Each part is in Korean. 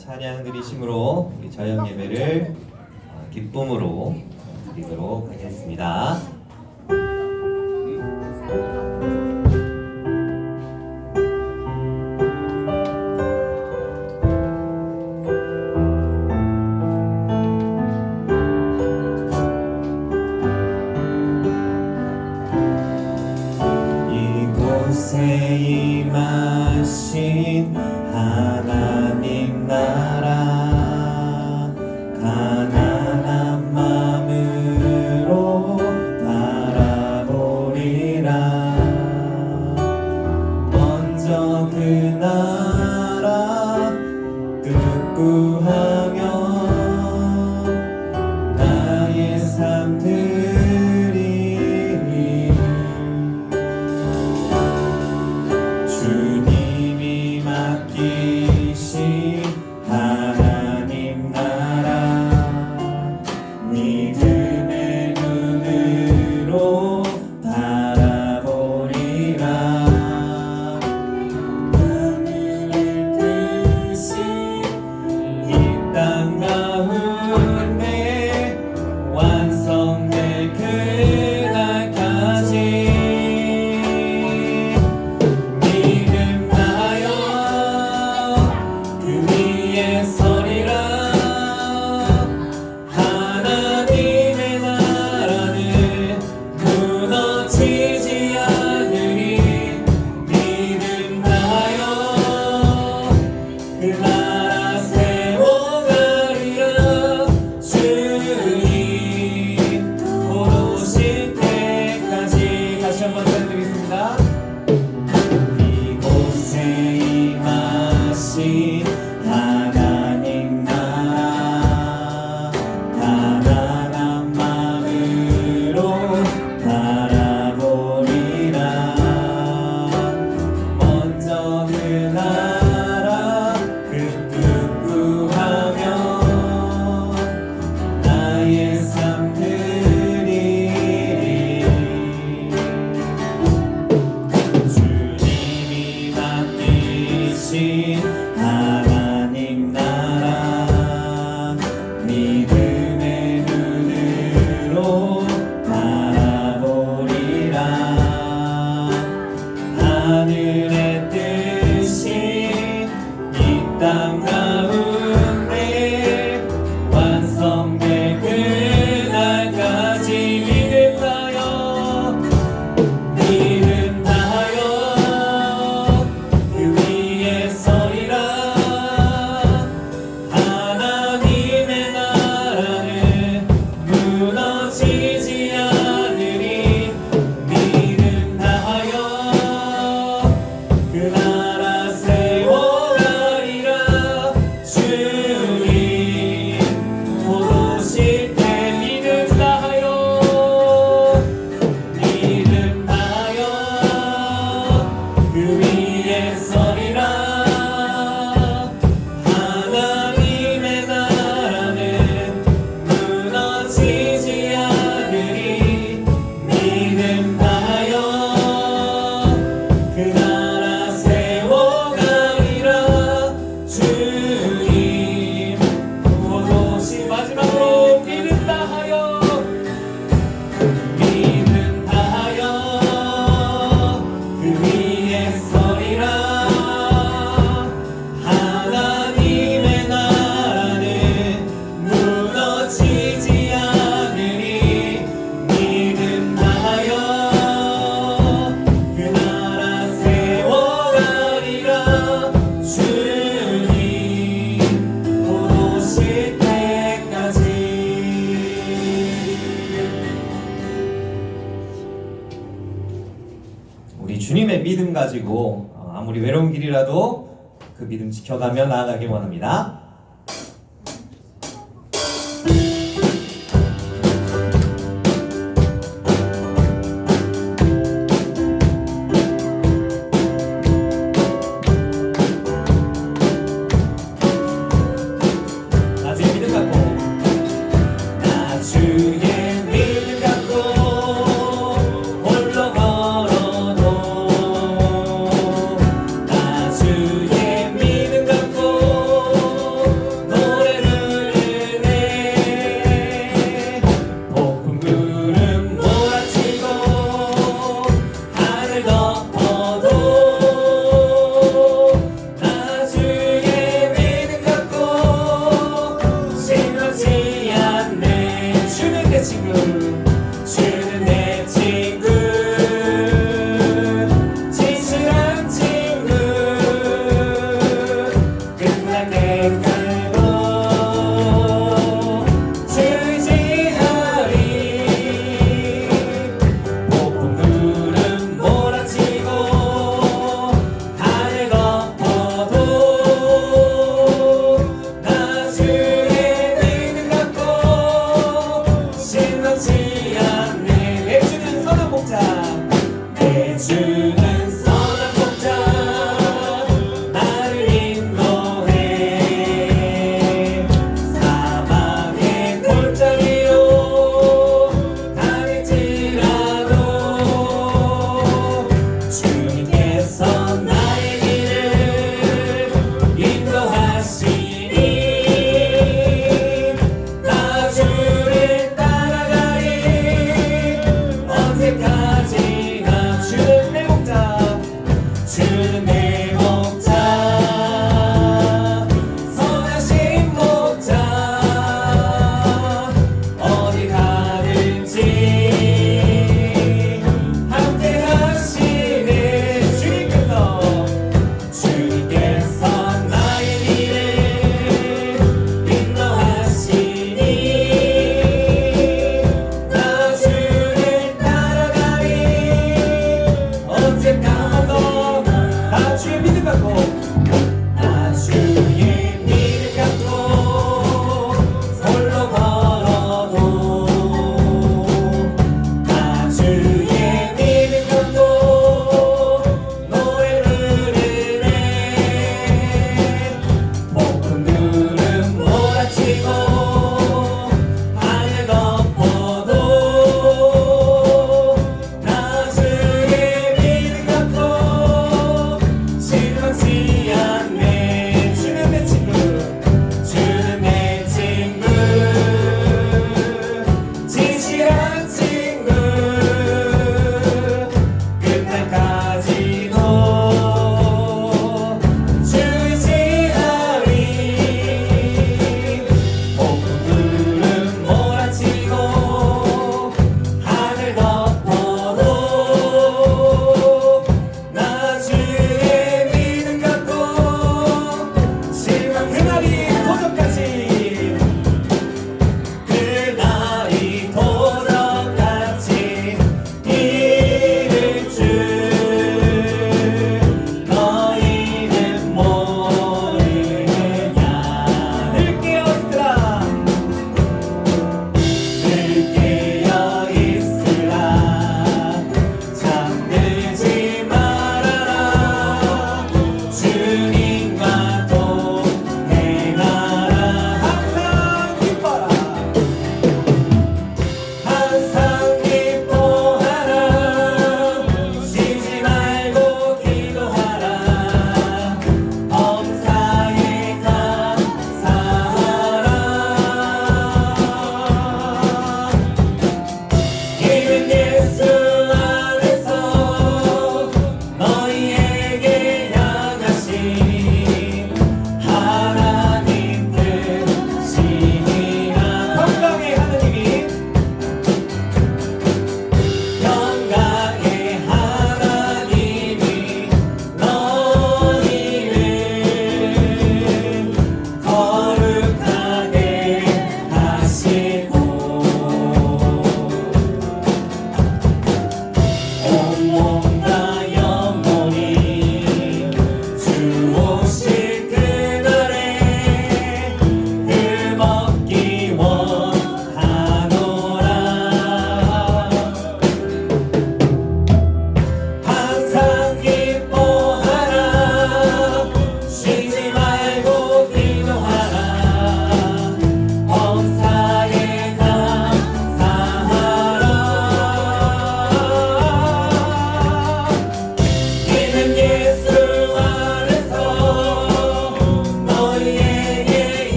찬양 드리심으로 우리 저녁 예배를 기쁨으로 드리도록 하겠습니다. 이곳에 임하신 하나님 나라 가난한 마음으로 바라보리라. 먼저 그 나라 극구하며 나의 삶 드리리. 주님이 맡기신 하나님 나라 믿음의 눈으로 바라보리라. 하늘의 뜻이 이 땅 가운데 완성될 그날까지 믿음 다하여 그 위에 서리라. 하나님의 나라는 무너지지 않으리. 믿음 다하여 그 나라 세워가리라. 주님 돌아오실 때까지. 다시 한번 드리겠습니다. 이곳에 임하신 하나님 나라 가난한 마음으로 바라보리라. 먼저 그 나라 극구하며 나의 삶 드리리. 주님이 맡기신 하나님 나라 믿음의 눈으로 바라보리라. 하늘의 뜻이 이 땅 가운데 완성될 그날까지 믿음 다하여 믿음 다하여 그 위에 서리라. 하나님의 나라는 무너지지 않으리. 믿음 다하여 그 나라 세워가리라. 주님 돌아오실 때 믿음 다하여 믿음 다하여 그 위에 서리라. 하나님의 나라는 무너지지 않으리. 믿음 다하여 그 나라 세워가리라. 주님 돌아오시. 마지막으로 믿음 다하여 믿음 다하여 그 위에 서리라. 하나님의 나라는 무너지지 않으리. 믿음 다하여 그 나라 세워가리라. 주님 돌아오실 때까지. 우리 주님의 믿음 가지고 아무리 외로운 길이라도 그 믿음 지켜가며 나아가길 원합니다. 나중에 믿음 갖고 나 주의 믿음 갖고 홀로 걸어도 나 주의 믿음 갖고 갈고 주지하리 폭풍 구름 몰아치고 하늘 덮어도 나 주의 믿음 갖고 신음치 않네. 내 주는 선한 목자 내 주는 선한 목자 나를 인도해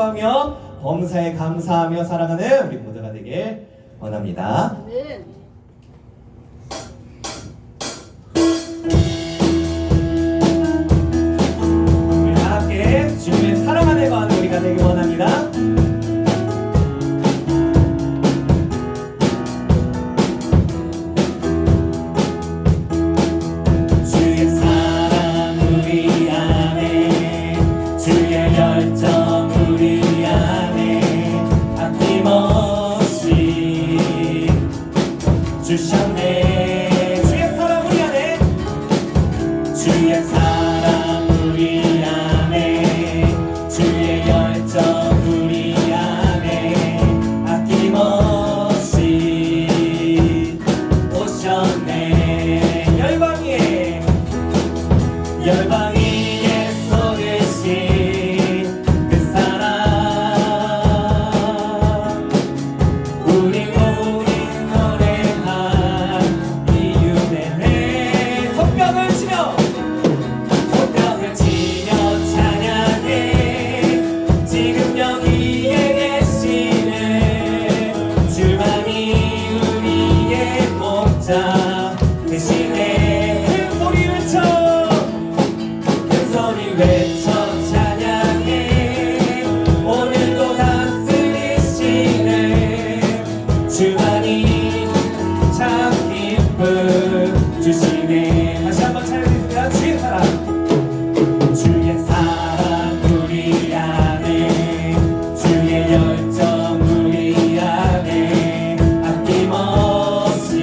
기뻐하며 범사에 감사하며 살아가는 우리 모두가 되길 원합니다. 아멘. 우리 다 함께 주님의 사랑 안에 거하는 우리가 되길 원합니다. 주의 사랑 우리 안에, 주의 열정 우리 안에 아낌없이 주셨네. 주의 사랑 우리 안에, 주의 사랑 우리 안에, 주의 열정 우리 안에 아낌없이 오셨네. 열방 위에 쏟으신 그 사랑, 우리 노래한 이유 내내 손뼉을 치며 찬양해. 지금 여기에 계시는 주만이 우리의 목자 대신에 큰 소리 외쳐, 큰 소리 외쳐 찬양해. 오늘도 다스리시는 주만이 참 기쁨 주시네. 다시 한번 찬양드립니다. 주의 사랑, 주의 사랑 우리 안에, 주의 열정 우리 안에 아낌없이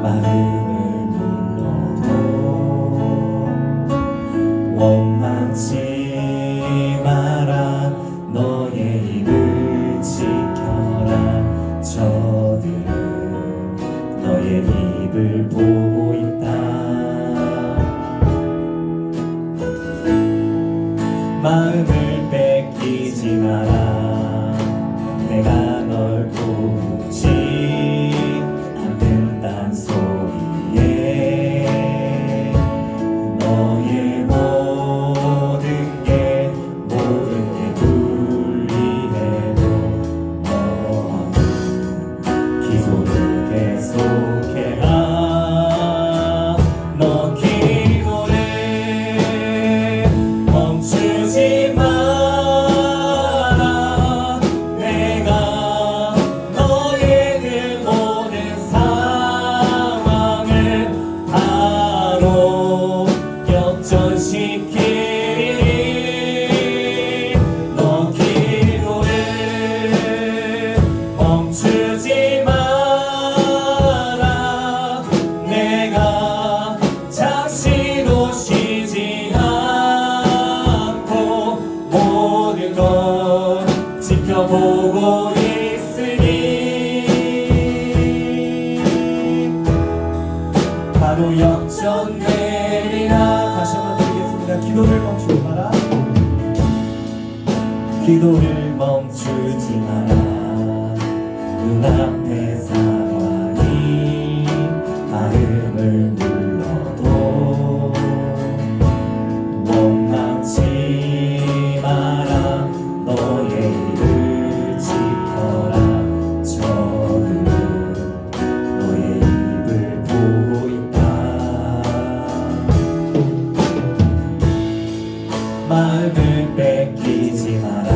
마음을 눌러도 원망치 마라. 너의 입을 지켜라. 저들은 너의 입을 보고 있다. 마음을 뺏기지 마라. 내가 널 보지 않는단 소리에 너의 모든 게 불리해도 너는 기도를 계속해라. 너 기도를 멈추지 마라. 내가 너의 그 모든 상황을 바로 역전시키리. 너 기도를 멈추지 마라. 내가 잠시도 쉬지 않고 모든 걸 지켜보고 있으니 바로 역전되리라. 다시 한번 드리겠습니다. 기도를 멈추지 마라. 기도를 멈추지 마라. 눈앞의 상황이 마음을 눌러도 원망치 마라. 너의 입을 지켜라. 저들은 너의 입을 보고 있다. 마음을 뺏기지 마라.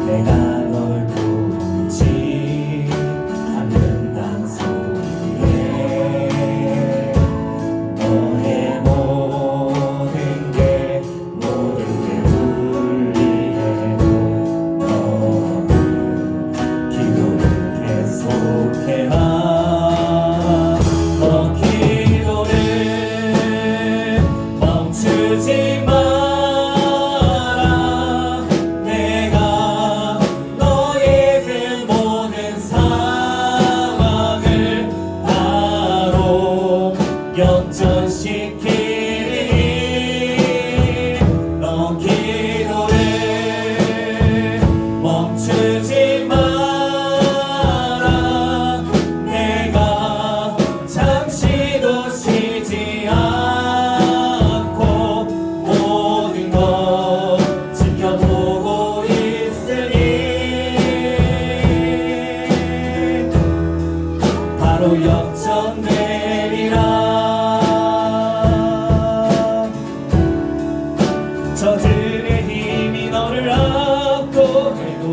내가 널 보지 않는단 소리에 너의 모든 게 불리해도 너는 기도를 계속해라. 너 기도를 멈추지 마라. 내가 너의 그 모든 상황을 바로 역전시키리. 너 기도를 멈추지 마라. 내가 잠시도 쉬지 않고 모든 걸 지켜보고 있으니 바로 역전되리라. 저들의 힘이 너를 압도해도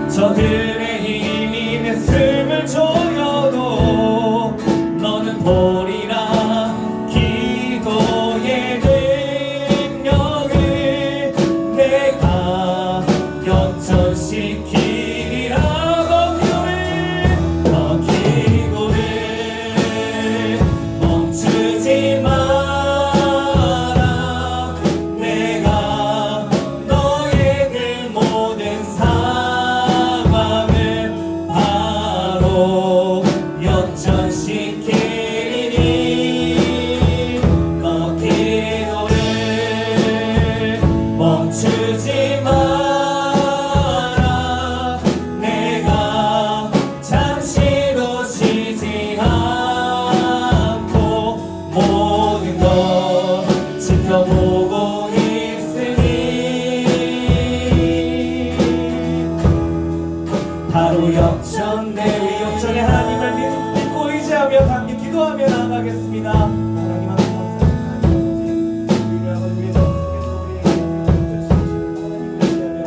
저들의 힘이 내 숨을 조여도 너는 보리라. 기도의 능력을 내가 역전시키리라. 너 기도를 멈추지 마라. 내가 너의 그 모든 상황을 바로 역전시키리. 너 기도를 멈추지 마라. 내가 잠시도 쉬지 않고 모든 걸 지켜보고 있으니 바로 역전되리. 역전의 하나님을 믿고 의지하며 함께 기도하며 나아가겠습니다. 하나님 앞에 감사합니다. 우리를 아버지 위해서 우리에게 하나님 의지하며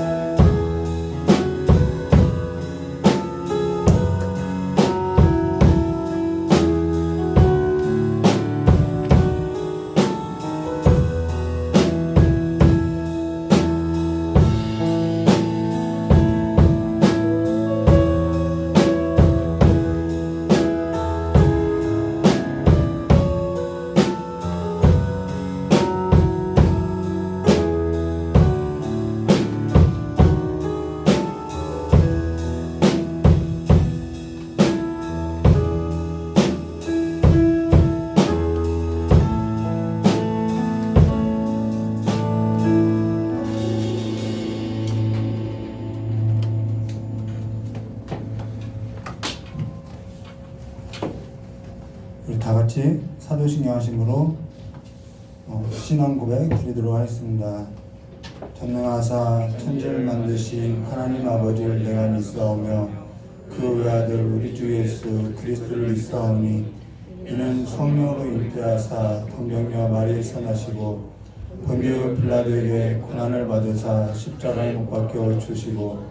다 같이 사도신경 하심으로 신앙 고백 드리도록 하겠습니다. 전능하사 천지를 만드신 하나님 아버지를 내가 믿사오며 그 외아들 우리 주 예수 그리스도를 믿사오니 이는 성령으로 잉태하사 동정녀 마리에서 나시고 본디오 빌라도에게 고난을 받으사 십자가에 못 박혀 주시고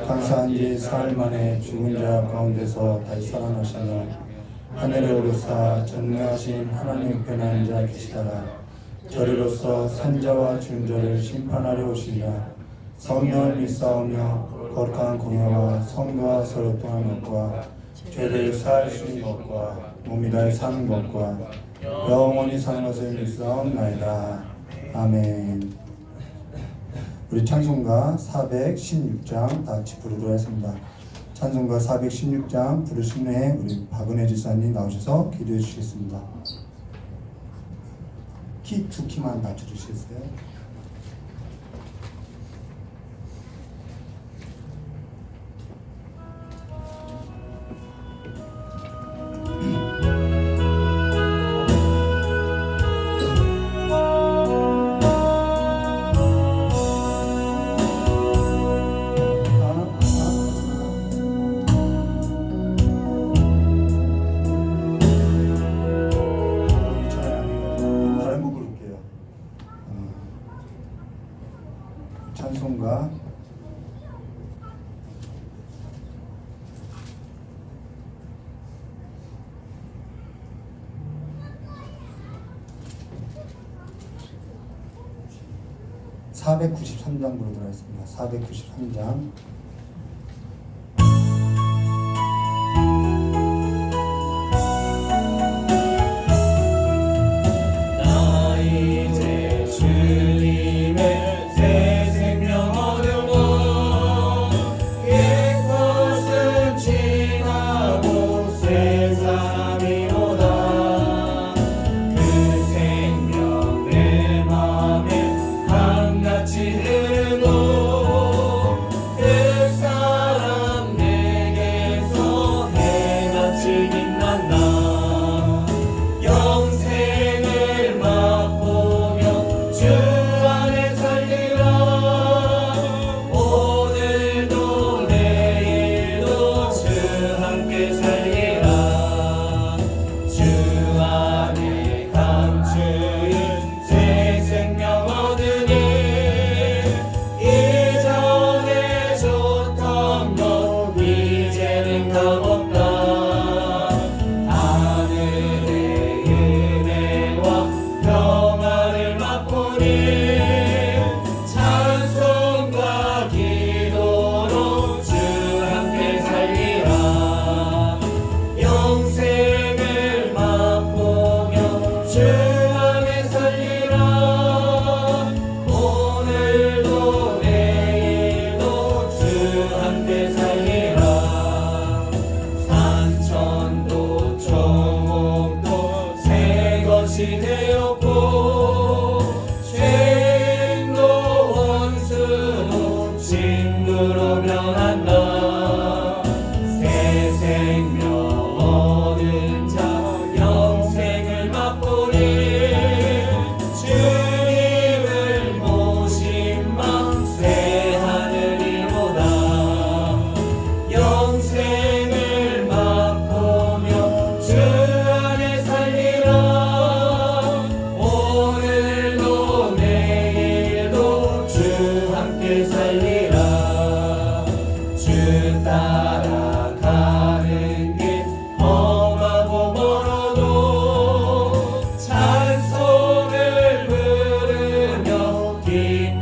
감사한 지 사흘 만에 죽은 자 가운데서 다시 살아나시며 하늘에 오르사 전능하신 하나님 우편에 앉아 계시다가 저리로서 산자와 중자를 심판하려 오시리라. 성령을 믿사오며 거룩한 공예와 성도와 서로 통하는 것과 죄를 사할 수 있는 것과 몸이 다해 사는 것과 영원히 사는 것을 믿사옵나이다. 아멘. 우리 찬송가 416장 다 같이 부르도록 하겠습니다. 찬송가 416장 부르신 후에 우리 박은혜 지사님 나오셔서 기도해 주시겠습니다. 키 두 키만 낮춰주시겠어요? 찬송가 493장 부르도록 하겠습니다. 493장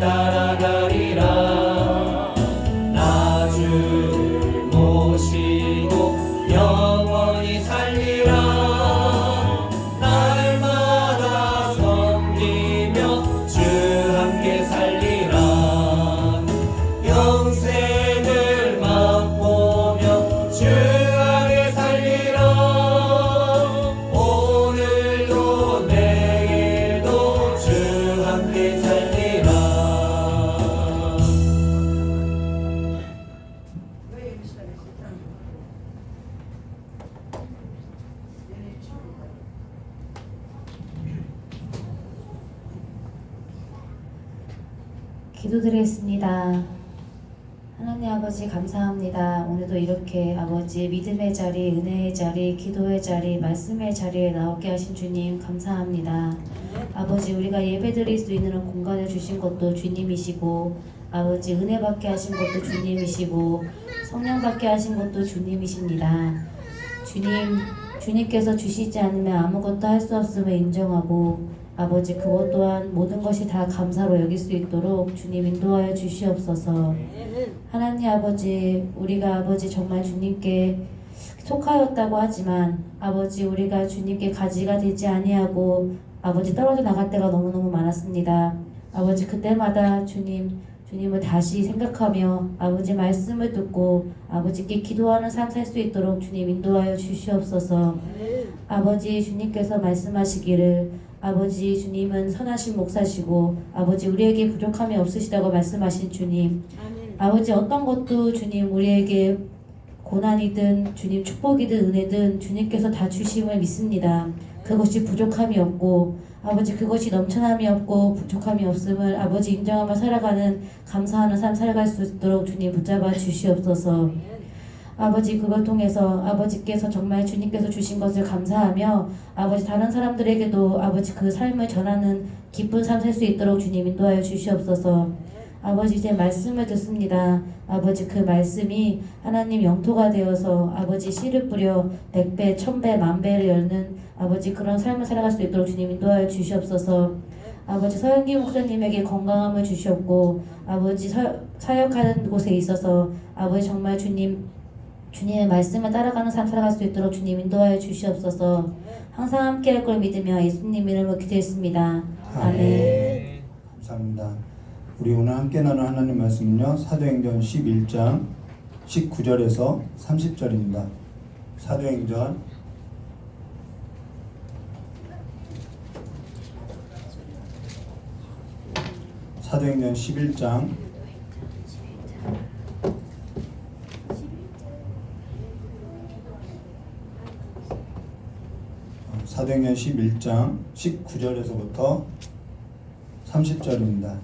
따라가리라. 나 주를 모시 기도드리겠습니다. 하나님 아버지 감사합니다. 오늘도 이렇게 아버지 믿음의 자리, 은혜의 자리, 기도의 자리, 말씀의 자리에 나오게 하신 주님 감사합니다. 아버지 우리가 예배드릴 수 있는 공간을 주신 것도 주님이시고 아버지 은혜 받게 하신 것도 주님이시고 성령 받게 하신 것도 주님이십니다. 주님께서 주시지 않으면 아무것도 할 수 없음을 인정하고 아버지 그것 또한 모든 것이 다 감사로 여길 수 있도록 주님 인도하여 주시옵소서. 하나님 아버지 우리가 아버지 정말 주님께 속하였다고 하지만 아버지 우리가 주님께 가지가 되지 아니하고 아버지 떨어져 나갈 때가 너무너무 많았습니다. 아버지 그때마다 주님을 다시 생각하며 아버지 말씀을 듣고 아버지께 기도하는 삶 살 수 있도록 주님 인도하여 주시옵소서. 아버지 주님께서 말씀하시기를 아버지 주님은 선하신 목사시고 아버지 우리에게 부족함이 없으시다고 말씀하신 주님 아버지 어떤 것도 주님 우리에게 고난이든 주님 축복이든 은혜든 주님께서 다 주심을 믿습니다. 그것이 부족함이 없고 아버지 그것이 넘쳐남이 없고 부족함이 없음을 아버지 인정하며 살아가는 감사하는 삶 살아갈 수 있도록 주님 붙잡아 주시옵소서. 아버지 그걸 통해서 아버지께서 정말 주님께서 주신 것을 감사하며 아버지 다른 사람들에게도 아버지 그 삶을 전하는 기쁜 삶 살 수 있도록 주님 인도하여 주시옵소서. 아버지 이제 말씀을 듣습니다. 아버지 그 말씀이 하나님 영토가 되어서 아버지 씨를 뿌려 100배, 1000배, 10,000배를 열는 아버지 그런 삶을 살아갈 수 있도록 주님 인도하여 주시옵소서. 아버지 서영기 목사님에게 건강함을 주셨고 아버지 사역하는 곳에 있어서 아버지 정말 주님의 말씀을 따라가는 삶 살아갈 수 있도록 주님 인도하여 주시옵소서. 항상 함께할 걸 믿으며 예수님 이름으로 기도했습니다. 아멘. 감사합니다. 우리 오늘 함께 나눈 하나님 말씀은요 사도행전 11장 19절에서 30절입니다. 사도행전 11장 사도행전 11장 19절에서부터 30절입니다.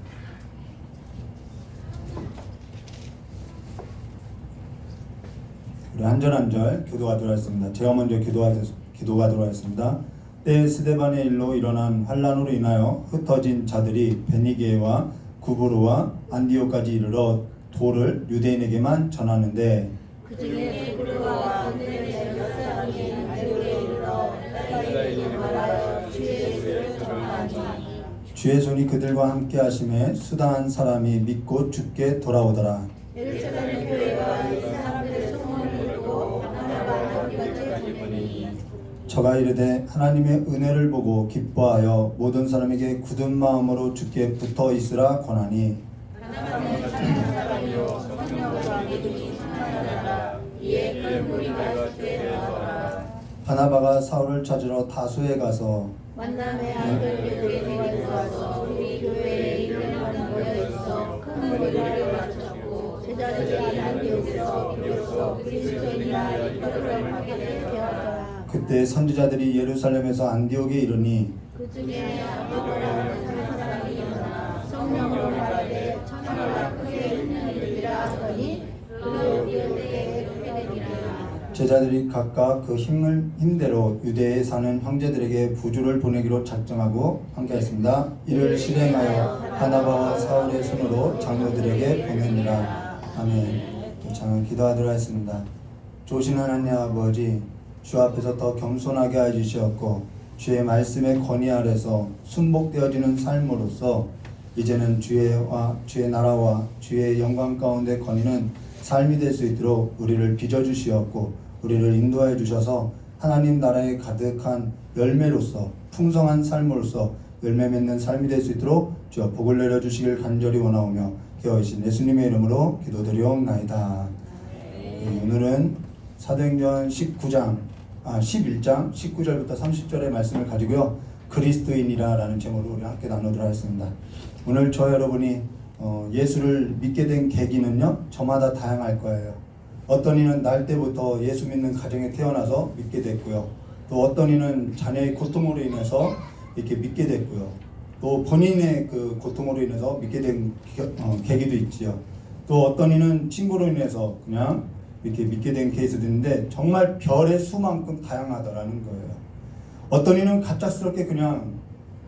우리 한 절 한 절 교도가 들어왔습니다. 제가 먼저 기도가 들어왔습니다. 때 스데반의 일로 일어난 환란으로 인하여 흩어진 자들이 베니게와 구브로와 안디오까지 이르러 도를 유대인에게만 전하는데 그중에 구브로와 안디오의 여섯 사람이 안디오에 이르러 유다인에게 말하여 주의 예수를 전하니 주의 손이 그들과 함께 하심에 수다한 사람이 믿고 죽게 돌아오더라. 예루살렘 교회가 이 사람들의 소문을 듣고 바나바와 같이 기쁘니 저가 이르되 하나님의 은혜를 보고 기뻐하여 모든 사람에게 굳은 마음으로 주께 붙어 있으라 권하니 바나바는 다른 사람이요 성령으로 믿음이 충만하더라. 이에 큰 무리가 주께 나오더라. 바나바가 사울을 찾으러 다소에 가서 만남의 아들들에게 들어와서 우리 교회에 이르는 모여 있어 큰 무리를 마쳤고 제자들이 안디옥에서 비로소 그리스도인이라 이끌음을 받게 되었더라. 그때 선지자들이 예루살렘에서 안디옥에 이르니 그 중에 아브라함 한 사람이 일어나 성령으로 말하되 천하가 크게 있는 일이라 하더니 그 유대에 크게 되니라. 제자들이 각각 그 힘대로 유대에 사는 형제들에게 부주를 보내기로 작정하고 함께했습니다. 이를 실행하여 바나바와 사울의 손으로 장로들에게 보내니라. 아멘. 장은 기도하도록 하겠습니다. 좋으신 하나님 아버지, 주 앞에서 더 겸손하게 하여 주시었고 주의 말씀의 권위 아래서 순복되어지는 삶으로서 이제는 주의 나라와 주의 영광 가운데 거니는 삶이 될 수 있도록 우리를 빚어주시었고 우리를 인도하여 주셔서 하나님 나라에 가득한 열매로서 풍성한 삶으로서 열매 맺는 삶이 될 수 있도록 주여 복을 내려주시길 간절히 원하오며 기어이신 예수님의 이름으로 기도드리옵나이다. 오늘은 사도행전 11장 19절부터 30절의 말씀을 가지고요 그리스도인이라 라는 제목으로 우리 함께 나누도록 하겠습니다. 오늘 저 여러분이 예수를 믿게 된 계기는요 저마다 다양할 거예요. 어떤 이는 날 때부터 예수 믿는 가정에 태어나서 믿게 됐고요, 또 어떤 이는 자녀의 고통으로 인해서 이렇게 믿게 됐고요, 또 본인의 그 고통으로 인해서 믿게 된 계기도 있지요. 또 어떤 이는 친구로 인해서 그냥 이렇게 믿게 된 케이스도 있는데 정말 별의 수만큼 다양하다라는 거예요. 어떤 이는 갑작스럽게 그냥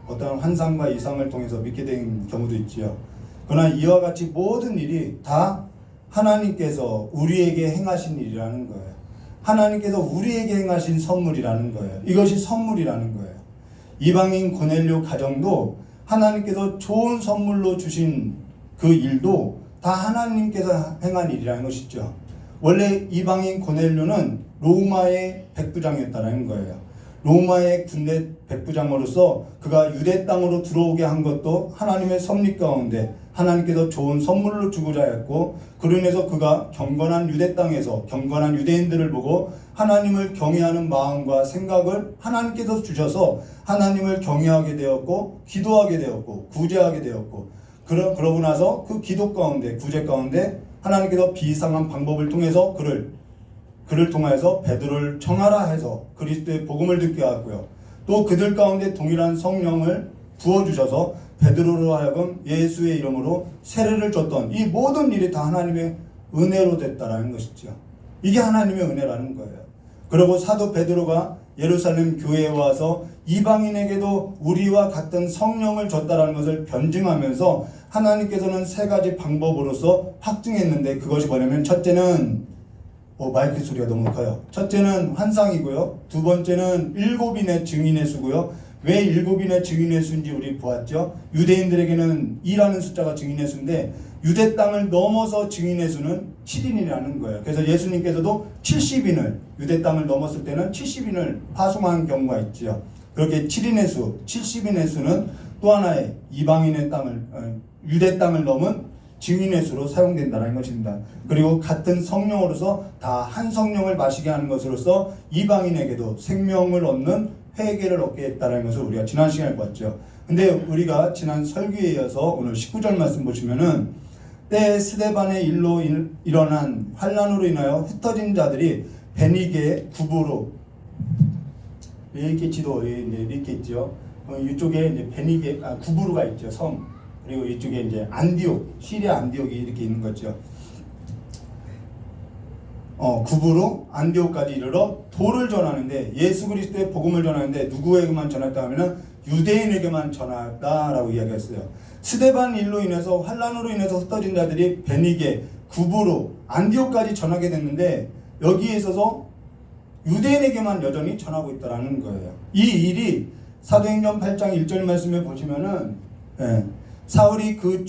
어떤 환상과 이상을 통해서 믿게 된 경우도 있지요. 그러나 이와 같이 모든 일이 다 하나님께서 우리에게 행하신 일이라는 거예요. 하나님께서 우리에게 행하신 선물이라는 거예요. 이것이 선물이라는 거예요. 이방인 고넬료 가정도 하나님께서 좋은 선물로 주신 그 일도 다 하나님께서 행한 일이라는 것이죠. 원래 이방인 고넬료는 로마의 백부장이었다는 거예요. 로마의 군대 백부장으로서 그가 유대 땅으로 들어오게 한 것도 하나님의 섭리 가운데 하나님께서 좋은 선물로 주고자 했고, 그로 인해서 그가 경건한 유대 땅에서 경건한 유대인들을 보고 하나님을 경외하는 마음과 생각을 하나님께서 주셔서 하나님을 경외하게 되었고, 기도하게 되었고, 구제하게 되었고, 그러고 나서 그 기도 가운데, 구제 가운데 하나님께서 비상한 방법을 통해서 그를 통하여서 베드로를 청하라 해서 그리스도의 복음을 듣게 하고요. 또 그들 가운데 동일한 성령을 부어주셔서 베드로로 하여금 예수의 이름으로 세례를 줬던 이 모든 일이 다 하나님의 은혜로 됐다라는 것이죠. 이게 하나님의 은혜라는 거예요. 그리고 사도 베드로가 예루살렘 교회에 와서 이방인에게도 우리와 같은 성령을 줬다라는 것을 변증하면서 하나님께서는 세 가지 방법으로서 확증했는데, 그것이 뭐냐면 첫째는 마이크 소리가 너무 커요. 첫째는 환상이고요. 두 번째는 7인의 증인의 수고요. 왜 7인의 증인의 수인지 우리 보았죠. 유대인들에게는 2라는 숫자가 증인의 수인데 유대 땅을 넘어서 증인의 수는 7인이라는 거예요. 그래서 예수님께서도 70인을 유대 땅을 넘었을 때는 70인을 파송한 경우가 있죠. 그렇게 7인의 수, 70인의 수는 또 하나의 이방인의 땅을 유대 땅을 넘은 증인의 수로 사용된다는 것입니다. 그리고 같은 성령으로서 다 한 성령을 마시게 하는 것으로서 이방인에게도 생명을 얻는 회개를 얻게 했다는 것을 우리가 지난 시간에 봤죠. 근데 우리가 지난 설교에 이어서 오늘 19절 말씀 보시면은 때 스데반의 일로 일어난 환란으로 인하여 흩어진 자들이 베니게 구부로, 이렇게 지도에 이제 이렇게 있죠. 이쪽에 이제 베니게 구부로가 있죠, 섬. 그리고 이쪽에 이제 안디옥, 시리아 안디옥이 이렇게 있는 거죠. 구부로 안디옥까지 이르러 도를 전하는데, 예수 그리스도의 복음을 전하는데 누구에게만 전했다 하면은 유대인에게만 전했다라고 이야기했어요. 스데반 일로 인해서 환란으로 인해서 흩어진 자들이 베니게, 구부로, 안디옥까지 전하게 됐는데 여기에 있어서 유대인에게만 여전히 전하고 있다라는 거예요. 이 일이 사도행전 8장 1절 말씀에 보시면은 사울이 그의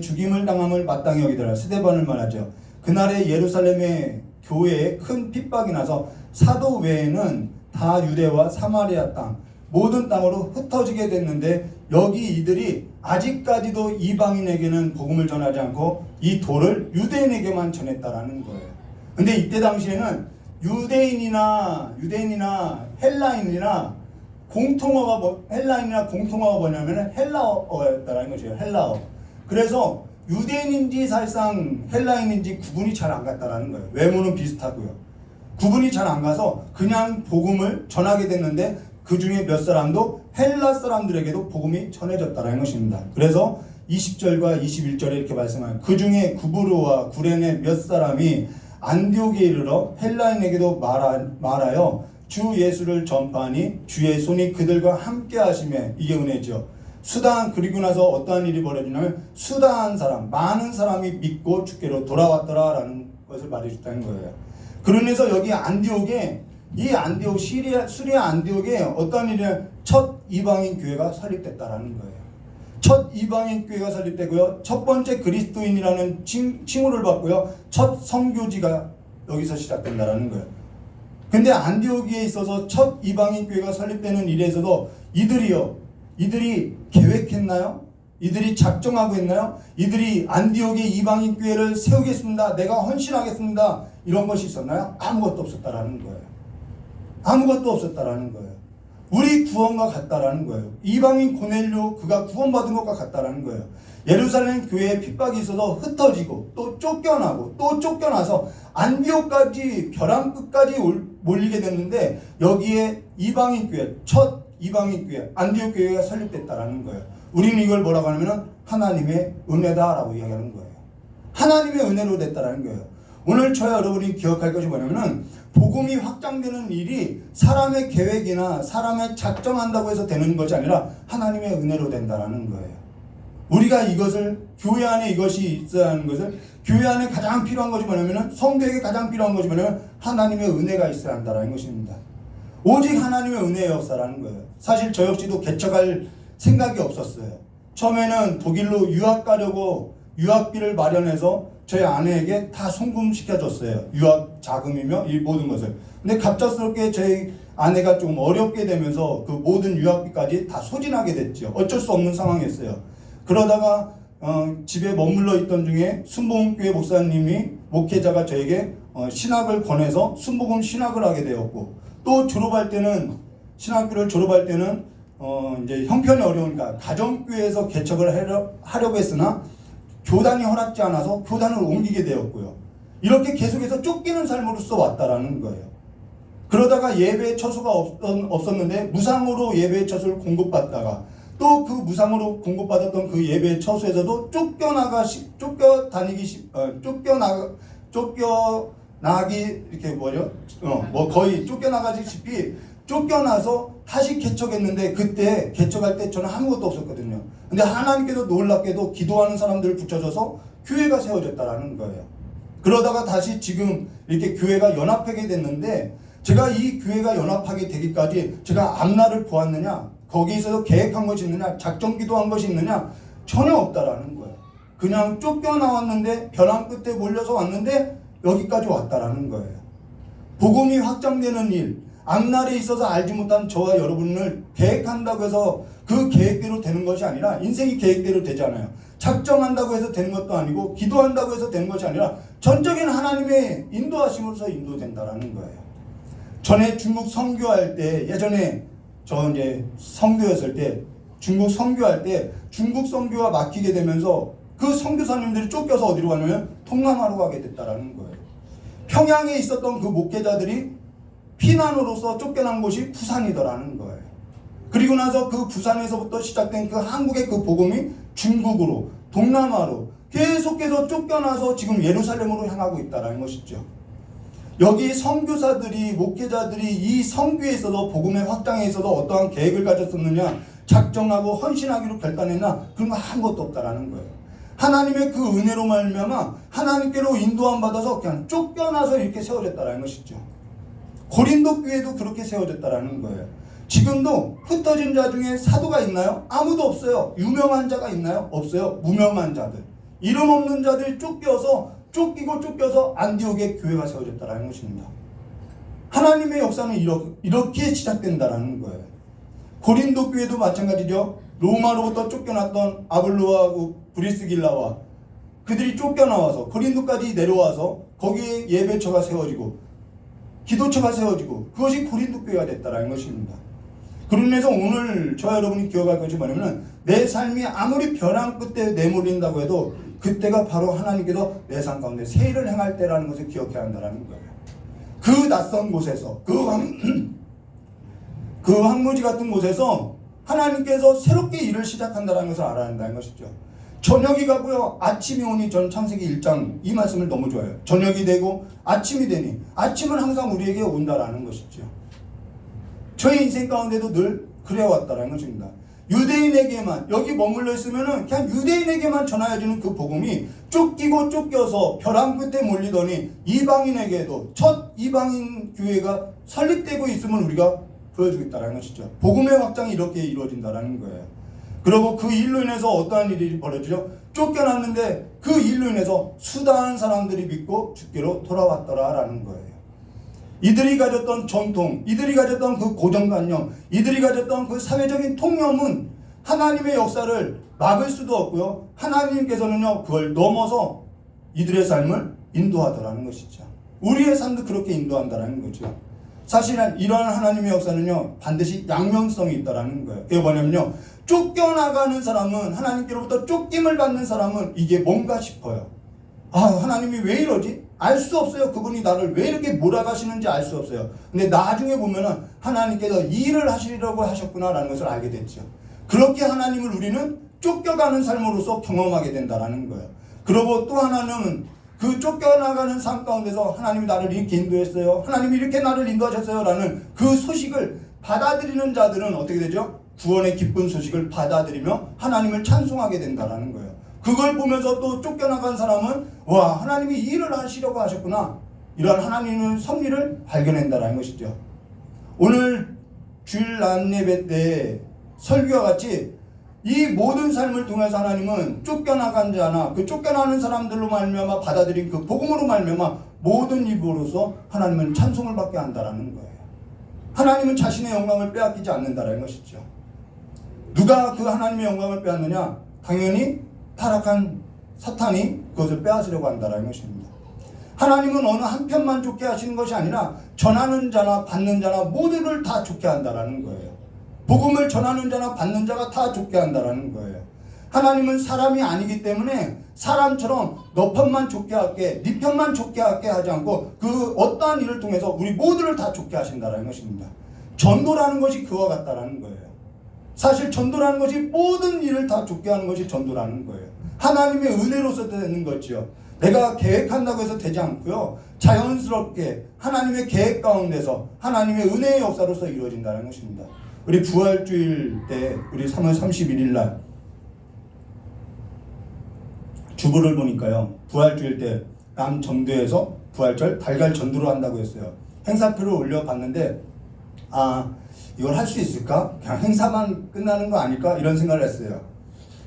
죽임을 당함을 마땅히 여기더라. 스데반을 말하죠. 그날에 예루살렘의 교회에 큰 핍박이 나서 사도 외에는 다 유대와 사마리아 땅 모든 땅으로 흩어지게 됐는데, 여기 이들이 아직까지도 이방인에게는 복음을 전하지 않고 이 도를 유대인에게만 전했다라는 거예요. 근데 이때 당시에는 유대인이나 헬라인이나 헬라인이나 공통어가 뭐냐면 헬라어였다라는 것이에요. 헬라어. 그래서 유대인인지 사실상 헬라인인지 구분이 잘 안 갔다라는 거예요. 외모는 비슷하고요. 구분이 잘 안 가서 그냥 복음을 전하게 됐는데 그 중에 몇 사람도 헬라 사람들에게도 복음이 전해졌다라는 것입니다. 그래서 20절과 21절에 이렇게 말씀하여요. 그 중에 구브로와 구레네 몇 사람이 안디옥에 이르러 헬라인에게도 말하여 주 예수를 전파하니 주의 손이 그들과 함께 하심에, 이게 은혜죠. 그리고 나서 어떠한 일이 벌어지냐면 수다한 사람, 많은 사람이 믿고 주께로 돌아왔더라라는 것을 말해줬다는 거예요. 그러면서 여기 안디옥에, 이 안디옥 수리아 안디옥에 어떠한 일이 첫 이방인 교회가 설립됐다라는 거예요. 첫 이방인 교회가 설립되고요. 첫 번째 그리스도인이라는 칭호를 받고요. 첫 선교지가 여기서 시작된다라는 거예요. 근데 안디옥에 있어서 첫 이방인 교회가 설립되는 일에서도 이들이 계획했나요? 이들이 작정하고 했나요? 이들이 안디옥에 이방인 교회를 세우겠습니다, 내가 헌신하겠습니다, 이런 것이 있었나요? 아무것도 없었다라는 거예요. 아무것도 없었다라는 거예요. 우리 구원과 같다라는 거예요. 이방인 고넬료 그가 구원받은 것과 같다라는 거예요. 예루살렘 교회에 핍박이 있어서 흩어지고 또 쫓겨나고 또 쫓겨나서 안디옥까지 벼랑 끝까지 몰리게 됐는데, 여기에 이방인 교회, 첫 이방인 교회, 안디옥 교회가 설립됐다라는 거예요. 우리는 이걸 뭐라고 하냐면 하나님의 은혜다라고 이야기하는 거예요. 하나님의 은혜로 됐다라는 거예요. 오늘 저와 여러분이 기억할 것이 뭐냐면은 복음이 확장되는 일이 사람의 계획이나 사람의 작정한다고 해서 되는 것이 아니라 하나님의 은혜로 된다라는 거예요. 우리가 이것을 교회 안에 이것이 있어야 하는 것을 교회 안에 가장 필요한 것이 뭐냐면은 성도에게 가장 필요한 것이 뭐냐면 하나님의 은혜가 있어야 한다라는 것입니다. 오직 하나님의 은혜의 역사라는 거예요. 사실 저 역시도 개척할 생각이 없었어요. 처음에는 독일로 유학 가려고 유학비를 마련해서 저희 아내에게 다 송금시켜줬어요. 유학 자금이며 이 모든 것을. 근데 갑작스럽게 저희 아내가 좀 어렵게 되면서 그 모든 유학비까지 다 소진하게 됐죠. 어쩔 수 없는 상황이었어요. 그러다가 집에 머물러 있던 중에 순복음교회 목사님이 목회자가 저에게 신학을 권해서 순복음 신학을 하게 되었고, 또 졸업할 때는 신학교를 졸업할 때는 이제 형편이 어려우니까 가정교회에서 개척을 하려고 했으나 교단이 허락지 않아서 교단을 옮기게 되었고요. 이렇게 계속해서 쫓기는 삶으로서 왔다라는 거예요. 그러다가 예배의 처소가 없었는데 무상으로 예배의 처소를 공급받다가 또 그 무상으로 공급받았던 그 예배의 처소에서도 쫓겨나기 이렇게 거의 쫓겨나가시피 쫓겨나서 다시 개척했는데, 그때 개척할 때 저는 아무것도 없었거든요. 근데 하나님께서 놀랍게도 기도하는 사람들을 붙여줘서 교회가 세워졌다라는 거예요. 그러다가 다시 지금 이렇게 교회가 연합하게 됐는데, 제가 이 교회가 연합하게 되기까지 제가 앞날을 보았느냐, 거기에서 계획한 것이 있느냐, 작전 기도한 것이 있느냐, 전혀 없다라는 거예요. 그냥 쫓겨나왔는데 벼랑 끝에 몰려서 왔는데 여기까지 왔다라는 거예요. 복음이 확장되는 일, 앞날에 있어서 알지 못한 저와 여러분을 계획한다고 해서 그 계획대로 되는 것이 아니라, 인생이 계획대로 되잖아요. 작정한다고 해서 되는 것도 아니고 기도한다고 해서 되는 것이 아니라 전적인 하나님의 인도하심으로서 인도된다라는 거예요. 전에 중국 선교할 때, 예전에 저 이제 선교였을 때, 중국 선교할 때 중국 선교가 막히게 되면서 그 선교사님들이 쫓겨서 어디로 가냐면 동남아로 가게 됐다라는 거예요. 평양에 있었던 그 목회자들이 피난으로서 쫓겨난 곳이 부산이더라는 거예요. 그리고 나서 그 부산에서부터 시작된 그 한국의 그 복음이 중국으로, 동남아로 계속해서 쫓겨나서 지금 예루살렘으로 향하고 있다는 것이죠. 여기 선교사들이, 목회자들이 이 선교에 있어서, 복음의 확장에 있어서 어떠한 계획을 가졌었느냐, 작정하고 헌신하기로 결단했나, 그런 거 아무것도 없다라는 거예요. 하나님의 그 은혜로 말미암아 하나님께로 인도함 받아서 그냥 쫓겨나서 이렇게 세워졌다는 것이죠. 고린도 교회도 그렇게 세워졌다라는 거예요. 지금도 흩어진 자 중에 사도가 있나요? 아무도 없어요. 유명한 자가 있나요? 없어요. 무명한 자들, 이름 없는 자들이 쫓겨서 안디옥의 교회가 세워졌다라는 것입니다. 하나님의 역사는 이렇게 시작된다라는 거예요. 고린도 교회도 마찬가지죠. 로마로부터 쫓겨났던 아볼로하고 브리스길라와 그들이 쫓겨나와서 고린도까지 내려와서 거기에 예배처가 세워지고 기도처가 세워지고, 그것이 고린도 교회가 됐다라는 것입니다. 그런 면에서 오늘 저와 여러분이 기억할 것이 뭐냐면, 내 삶이 아무리 벼랑 끝에 내몰린다고 해도 그때가 바로 하나님께서 내 삶 가운데 새 일을 행할 때라는 것을 기억해야 한다는 거예요. 그 낯선 곳에서, 그 황무지 같은 곳에서 하나님께서 새롭게 일을 시작한다는 것을 알아야 한다는 것이죠. 저녁이 가고요, 아침이 오니, 전 창세기 1장 이 말씀을 너무 좋아해요. 저녁이 되고 아침이 되니, 아침은 항상 우리에게 온다라는 것이죠. 저의 인생 가운데도 늘 그래왔다라는 것입니다. 유대인에게만, 여기 머물러 있으면은 그냥 유대인에게만 전하여지는 그 복음이 쫓겨서 벼랑 끝에 몰리더니 이방인에게도 첫 이방인 교회가 설립되고 있음을 우리가 보여주고 있다는 것이죠. 복음의 확장이 이렇게 이루어진다는 거예요. 그리고 그 일로 인해서 어떠한 일이 벌어지죠? 쫓겨났는데 그 일로 인해서 수다한 사람들이 믿고 주께로 돌아왔더라라는 거예요. 이들이 가졌던 전통, 이들이 가졌던 그 고정관념, 이들이 가졌던 그 사회적인 통념은 하나님의 역사를 막을 수도 없고요, 하나님께서는요 그걸 넘어서 이들의 삶을 인도하더라는 것이죠. 우리의 삶도 그렇게 인도한다는 거죠. 사실은 이러한 하나님의 역사는요 반드시 양면성이 있다라는 거예요. 그게 뭐냐면요, 쫓겨나가는 사람은, 하나님께로부터 쫓김을 받는 사람은 이게 뭔가 싶어요. 아, 하나님이 왜 이러지? 알 수 없어요. 그분이 나를 왜 이렇게 몰아가시는지 알 수 없어요. 근데 나중에 보면은 하나님께서 이 일을 하시려고 하셨구나라는 것을 알게 됐죠. 그렇게 하나님을 우리는 쫓겨가는 삶으로서 경험하게 된다라는 거예요. 그리고 또 하나는 그 쫓겨나가는 삶 가운데서 하나님이 나를 이렇게 인도했어요. 하나님이 이렇게 나를 인도하셨어요. 라는 그 소식을 받아들이는 자들은 어떻게 되죠? 구원의 기쁜 소식을 받아들이며 하나님을 찬송하게 된다라는 거예요. 그걸 보면서 또 쫓겨나간 사람은 와, 하나님이 이 일을 하시려고 하셨구나. 이런 하나님의 섭리를 발견한다라는 것이죠. 오늘 주일 낮 예배 때 설교와 같이 이 모든 삶을 통해서 하나님은 쫓겨나간 자나 그 쫓겨나는 사람들로 말미암아 받아들인 그 복음으로 말미암아 모든 입으로서 하나님은 찬송을 받게 한다라는 거예요. 하나님은 자신의 영광을 빼앗기지 않는다라는 것이죠. 누가 그 하나님의 영광을 빼앗느냐? 당연히 타락한 사탄이 그것을 빼앗으려고 한다라는 것입니다. 하나님은 어느 한편만 좋게 하시는 것이 아니라 전하는 자나 받는 자나 모두를 다 좋게 한다라는 거예요. 복음을 전하는 자나 받는 자가 다 좋게 한다라는 거예요. 하나님은 사람이 아니기 때문에 사람처럼 너 편만 좋게 할게, 네 편만 좋게 할게 하지 않고 그 어떠한 일을 통해서 우리 모두를 다 좋게 하신다라는 것입니다. 전도라는 것이 그와 같다라는 거예요. 사실 전도라는 것이 모든 일을 다 좋게 하는 것이 전도라는 거예요. 하나님의 은혜로서 되는 거죠. 내가 계획한다고 해서 되지 않고요. 자연스럽게 하나님의 계획 가운데서 하나님의 은혜의 역사로서 이루어진다는 것입니다. 우리 부활주일 때 우리 3월 31일 날 주보를 보니까요. 부활주일 때 남정도에서 부활절 달걀 전도를 한다고 했어요. 행사표를 올려봤는데 이걸 할 수 있을까? 그냥 행사만 끝나는 거 아닐까? 이런 생각을 했어요.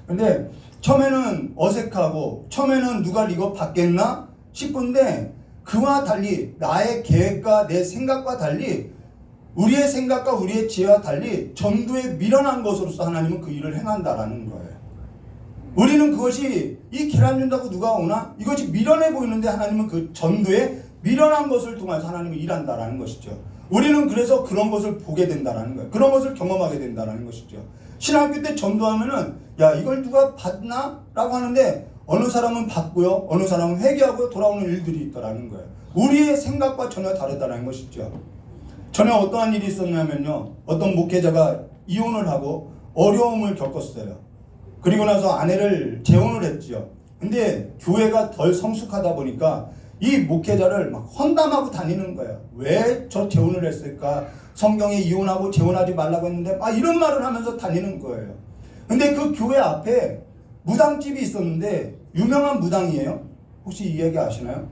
근데 처음에는 어색하고 처음에는 누가 이거 받겠나 싶은데 그와 달리 나의 계획과 내 생각과 달리 우리의 생각과 우리의 지혜와 달리 전도에 미련한 것으로서 하나님은 그 일을 행한다라는 거예요. 우리는 그것이 이 계란 준다고 누가 오나? 이것이 미련해 보이는데 하나님은 그 전도에 미련한 것을 통해서 하나님이 일한다라는 것이죠. 우리는 그래서 그런 것을 보게 된다라는 거예요. 그런 것을 경험하게 된다라는 것이죠. 신학교 때 전도하면은 야 이걸 누가 받나? 라고 하는데 어느 사람은 받고요. 어느 사람은 회개하고 돌아오는 일들이 있다라는 거예요. 우리의 생각과 전혀 다르다는 것이죠. 전에 어떠한 일이 있었냐면요. 어떤 목회자가 이혼을 하고 어려움을 겪었어요. 그리고 나서 아내를 재혼을 했죠. 근데 교회가 덜 성숙하다 보니까 이 목회자를 막 헌담하고 다니는 거예요. 왜 저 재혼을 했을까? 성경에 이혼하고 재혼하지 말라고 했는데 이런 말을 하면서 다니는 거예요. 근데 그 교회 앞에 무당집이 있었는데 유명한 무당이에요. 혹시 이 얘기 아시나요?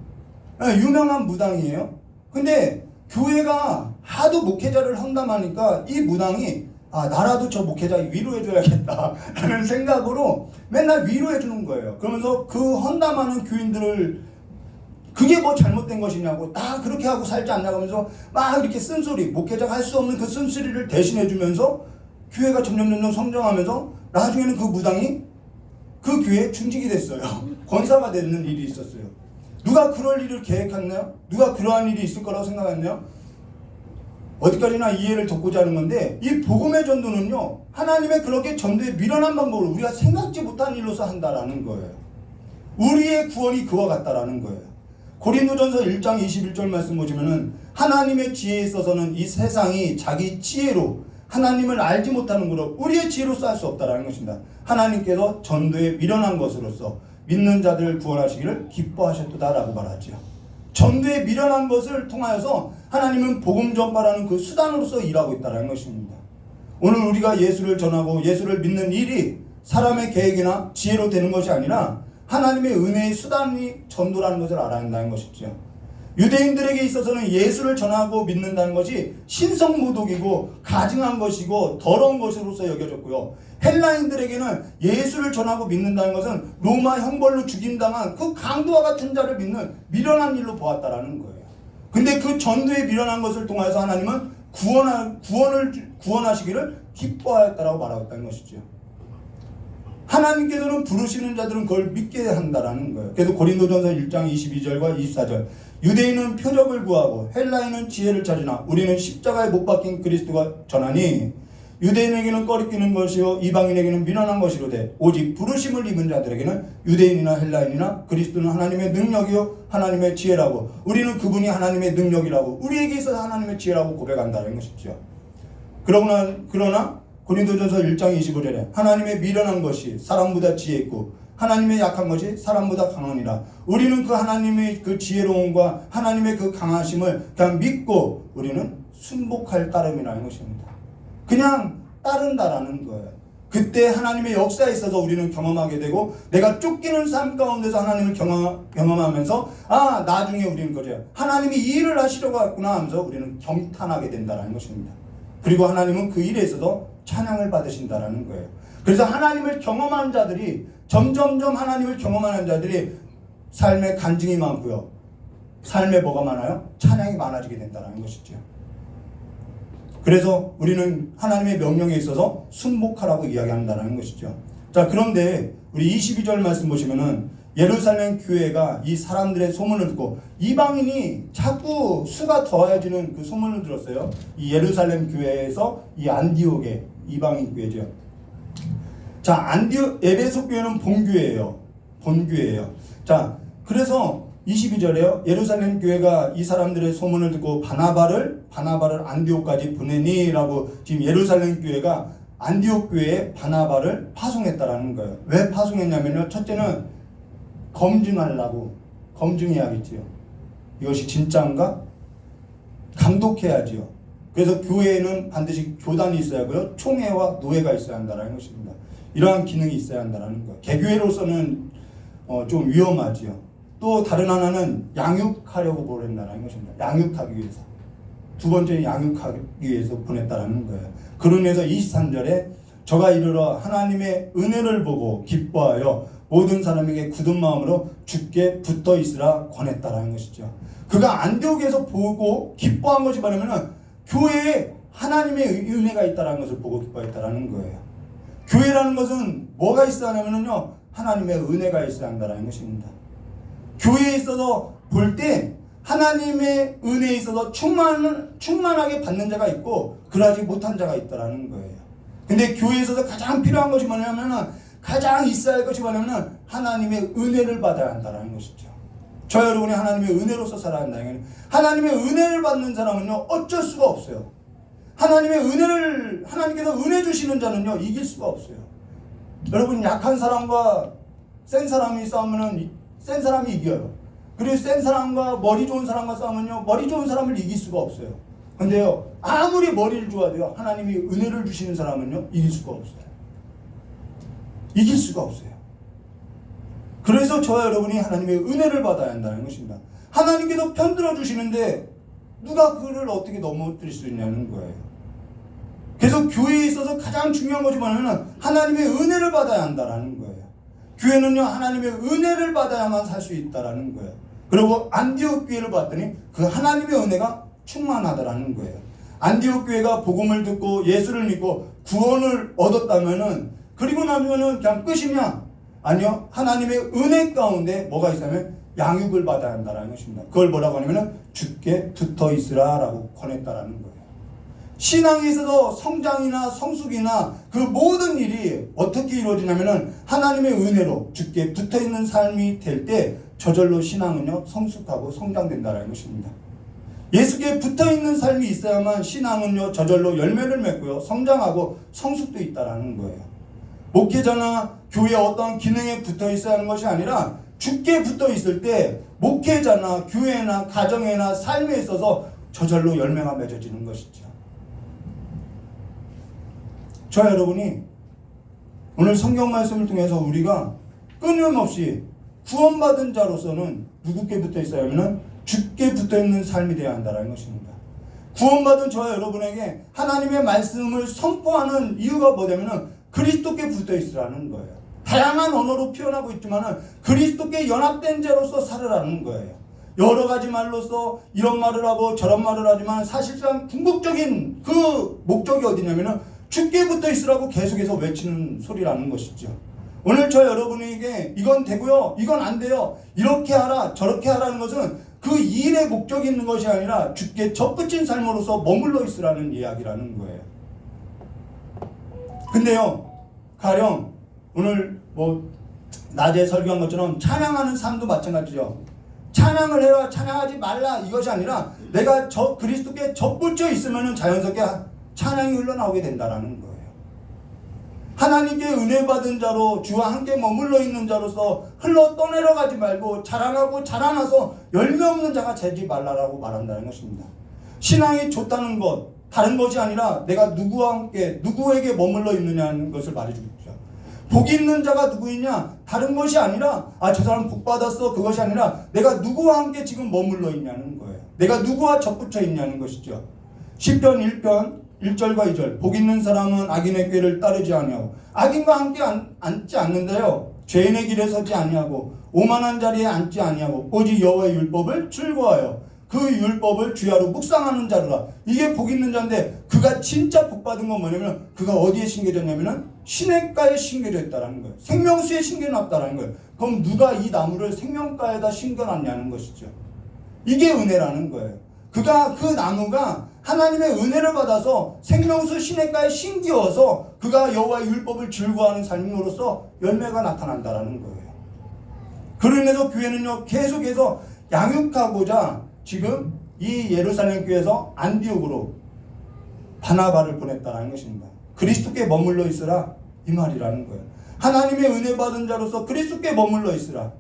네, 유명한 무당이에요. 근데 교회가 하도 목회자를 헌담하니까 이 무당이 나라도 저 목회자 위로해줘야겠다 라는 생각으로 맨날 위로해주는 거예요. 그러면서 그 헌담하는 교인들을 그게 뭐 잘못된 것이냐고 다 그렇게 하고 살지 않냐고 하면서 막 이렇게 쓴소리, 목회자가 할 수 없는 그 쓴소리를 대신해주면서 교회가 점점 성장하면서 나중에는 그 무당이 그 교회에 중직이 됐어요. 권사가 되는 일이 있었어요. 누가 그럴 일을 계획했나요? 누가 그러한 일이 있을 거라고 생각했나요? 어디까지나 이해를 돕고자 하는 건데 이 복음의 전도는요. 하나님의 그렇게 전도에 미련한 방법으로 우리가 생각지 못한 일로서 한다라는 거예요. 우리의 구원이 그와 같다라는 거예요. 고린도전서 1장 21절 말씀 보시면은 하나님의 지혜에 있어서는 이 세상이 자기 지혜로 하나님을 알지 못하는 것으로 우리의 지혜로서 할 수 없다라는 것입니다. 하나님께서 전도에 미련한 것으로서 믿는 자들을 구원하시기를 기뻐하셨다라고 말하죠. 전도에 미련한 것을 통하여서 하나님은 복음 전파라는 그 수단으로서 일하고 있다는 것입니다. 오늘 우리가 예수를 전하고 예수를 믿는 일이 사람의 계획이나 지혜로 되는 것이 아니라 하나님의 은혜의 수단이 전도라는 것을 알아야 한다는 것이죠. 유대인들에게 있어서는 예수를 전하고 믿는다는 것이 신성모독이고 가증한 것이고 더러운 것으로서 여겨졌고요. 헬라인들에게는 예수를 전하고 믿는다는 것은 로마 형벌로 죽임당한 그 강도와 같은 자를 믿는 미련한 일로 보았다라는 거예요. 근데 그 전도에 미련한 것을 통해서 하나님은 구원하시기를 기뻐하였다라고 말하고 있다는 것이죠. 하나님께서는 부르시는 자들은 그걸 믿게 한다라는 거예요. 그래서 고린도전서 1장 22절과 24절 유대인은 표적을 구하고 헬라인은 지혜를 찾으나 우리는 십자가에 못 박힌 그리스도가 전하니 유대인에게는 꺼리끼는 것이요 이방인에게는 미련한 것이로되 오직 부르심을 입은 자들에게는 유대인이나 헬라인이나 그리스도는 하나님의 능력이요 하나님의 지혜라고 우리는 그분이 하나님의 능력이라고 우리에게 있어서 하나님의 지혜라고 고백한다는 것이죠. 그러나 고린도전서 1장 25절에 하나님의 미련한 것이 사람보다 지혜 있고 하나님의 약한 것이 사람보다 강하니라. 우리는 그 하나님의 그 지혜로움과 하나님의 그 강하심을 그냥 믿고 우리는 순복할 따름이라는 것입니다. 그냥 따른다라는 거예요. 그때 하나님의 역사에 있어서 우리는 경험하게 되고 내가 쫓기는 삶 가운데서 하나님을 경험하면서 나중에 우리는 그래요. 하나님이 이 일을 하시려고 했구나 하면서 우리는 경탄하게 된다는 것입니다. 그리고 하나님은 그 일에 있어서 찬양을 받으신다는 거예요. 그래서 하나님을 경험한 자들이 점점점 하나님을 경험하는 자들이 삶의 간증이 많고요. 삶에 뭐가 많아요? 찬양이 많아지게 된다는 것이죠. 그래서 우리는 하나님의 명령에 있어서 순복하라고 이야기한다는 것이죠. 자, 그런데 우리 22절 말씀 보시면은 예루살렘 교회가 이 사람들의 소문을 듣고 이방인이 자꾸 수가 더해지는 그 소문을 들었어요. 이 예루살렘 교회에서 이 안디옥의 이방인 교회죠. 자, 에베소 교회는 본교회예요. 본교회예요. 자, 그래서 22절에요. 예루살렘 교회가 이 사람들의 소문을 듣고 바나바를 안디옥까지 보내니라고 지금 예루살렘 교회가 안디옥 교회에 바나바를 파송했다라는 거예요. 왜 파송했냐면요. 첫째는 검증해야겠지요. 이것이 진짜인가? 감독해야지요. 그래서 교회에는 반드시 교단이 있어야 하고요. 총회와 노회가 있어야 한다는 것입니다. 이러한 기능이 있어야 한다는 거예요. 개교회로서는 좀 위험하지요. 또 다른 하나는 양육하려고 보낸다는 것입니다. 양육하기 위해서. 두 번째는 양육하기 위해서 보냈다는 거예요. 그러면서 23절에 저가 이르러 하나님의 은혜를 보고 기뻐하여 모든 사람에게 굳은 마음으로 주께 붙어 있으라 권했다라는 것이죠. 그가 안디옥에서 보고 기뻐한 것이 뭐냐면 교회에 하나님의 은혜가 있다는 것을 보고 기뻐했다라는 거예요. 교회라는 것은 뭐가 있어야 하냐면요, 하나님의 은혜가 있어야 한다는 것입니다. 교회에 있어서 볼 때 하나님의 은혜에 있어서 충만하게 받는 자가 있고 그러지 못한 자가 있다라는 거예요. 근데 교회에 있어서 가장 필요한 것이 뭐냐면 가장 있어야 할 것이 뭐냐면 하나님의 은혜를 받아야 한다는 것이죠. 저 여러분이 하나님의 은혜로서 살아야 한다. 하나님의 은혜를 받는 사람은요 어쩔 수가 없어요. 하나님께서 은혜 주시는 자는요 이길 수가 없어요. 여러분, 약한 사람과 센 사람이 싸우면은 센 사람이 이겨요. 그리고 센 사람과 머리 좋은 사람과 싸우면요 머리 좋은 사람을 이길 수가 없어요. 근데요 아무리 머리를 좋아도요 하나님이 은혜를 주시는 사람은요 이길 수가 없어요. 이길 수가 없어요. 그래서 저와 여러분이 하나님의 은혜를 받아야 한다는 것입니다. 하나님께서 편들어 주시는데 누가 그를 어떻게 넘어뜨릴 수 있냐는 거예요. 그래서 교회에 있어서 가장 중요한 것이 뭐냐면 하나님의 은혜를 받아야 한다는 거예요. 교회는요 하나님의 은혜를 받아야만 살 수 있다라는 거예요. 그리고 안디옥 교회를 봤더니 그 하나님의 은혜가 충만하다라는 거예요. 안디옥 교회가 복음을 듣고 예수를 믿고 구원을 얻었다면은 그리고 나면은 그냥 끝이냐? 아니요. 하나님의 은혜 가운데 뭐가 있으면 양육을 받아야 한다는 것입니다. 그걸 뭐라고 하냐면 주께 붙어 있으라라고 권했다라는 거예요. 신앙에 있어서 성장이나 성숙이나 그 모든 일이 어떻게 이루어지냐면은 하나님의 은혜로 주께 붙어 있는 삶이 될 때 저절로 신앙은요 성숙하고 성장된다는 것입니다. 예수께 붙어 있는 삶이 있어야만 신앙은요 저절로 열매를 맺고요 성장하고 성숙도 있다라는 거예요. 목회자나 교회 어떤 기능에 붙어 있어야 하는 것이 아니라 주께 붙어 있을 때 목회자나 교회나 가정이나 삶에 있어서 저절로 열매가 맺어지는 것이죠. 저 여러분이 오늘 성경 말씀을 통해서 우리가 끊임없이 구원받은 자로서는 누구께 붙어 있어야 하면 주께 붙어 있는 삶이 되어야 한다는 것입니다. 구원받은 저와 여러분에게 하나님의 말씀을 선포하는 이유가 뭐냐면 그리스도께 붙어 있으라는 거예요. 다양한 언어로 표현하고 있지만 그리스도께 연합된 자로서 살으라는 거예요. 여러 가지 말로서 이런 말을 하고 저런 말을 하지만 사실상 궁극적인 그 목적이 어디냐면 주께 붙어 있으라고 계속해서 외치는 소리라는 것이죠. 오늘 저 여러분에게 이건 되고요, 이건 안 돼요, 이렇게 하라, 저렇게 하라는 것은 그 일의 목적이 있는 것이 아니라 주께 접붙인 삶으로서 머물러 있으라는 이야기라는 거예요. 근데요, 가령 오늘 뭐 낮에 설교한 것처럼 찬양하는 삶도 마찬가지죠. 찬양을 해라, 찬양하지 말라 이것이 아니라 내가 저 그리스도께 접붙여 있으면 자연스럽게 찬양이 흘러나오게 된다라는 거예요. 하나님께 은혜 받은 자로 주와 함께 머물러 있는 자로서 흘러 떠내려가지 말고 자라나고 자라나서 열매 없는 자가 되지 말라라고 말한다는 것입니다. 신앙이 좋다는 것 다른 것이 아니라 내가 누구와 함께 누구에게 머물러 있느냐는 것을 말해주죠. 복 있는 자가 누구이냐 다른 것이 아니라 저 사람 복 받았어 그것이 아니라 내가 누구와 함께 지금 머물러 있냐는 거예요. 내가 누구와 접붙여 있냐는 것이죠. 시편 1편 1절과 2절 복 있는 사람은 악인의 꾀를 따르지 아니하고 악인과 함께 앉지 않는데요. 죄인의 길에 서지 아니하고 오만한 자리에 앉지 아니하고 오직 여호와의 율법을 즐거워하여 그 율법을 주야로 묵상하는 자로라. 이게 복 있는 자인데 그가 진짜 복 받은 건 뭐냐면 그가 어디에 심겨졌냐면은 시냇가에 심겨져 있다라는 거예요. 생명수에 심겨놨다라는 거예요. 그럼 누가 이 나무를 생명가에다 심겨놨냐는 것이죠. 이게 은혜라는 거예요. 그가 그 나무가 하나님의 은혜를 받아서 생명수 시냇가에 심기어서 그가 여호와의 율법을 즐거워하는 삶으로서 열매가 나타난다라는 거예요. 그로 인해서 교회는요 계속해서 양육하고자 지금 이 예루살렘 교회에서 안디옥으로 바나바를 보냈다라는 것입니다. 그리스도께 머물러 있으라 이 말이라는 거예요. 하나님의 은혜 받은 자로서 그리스도께 머물러 있으라.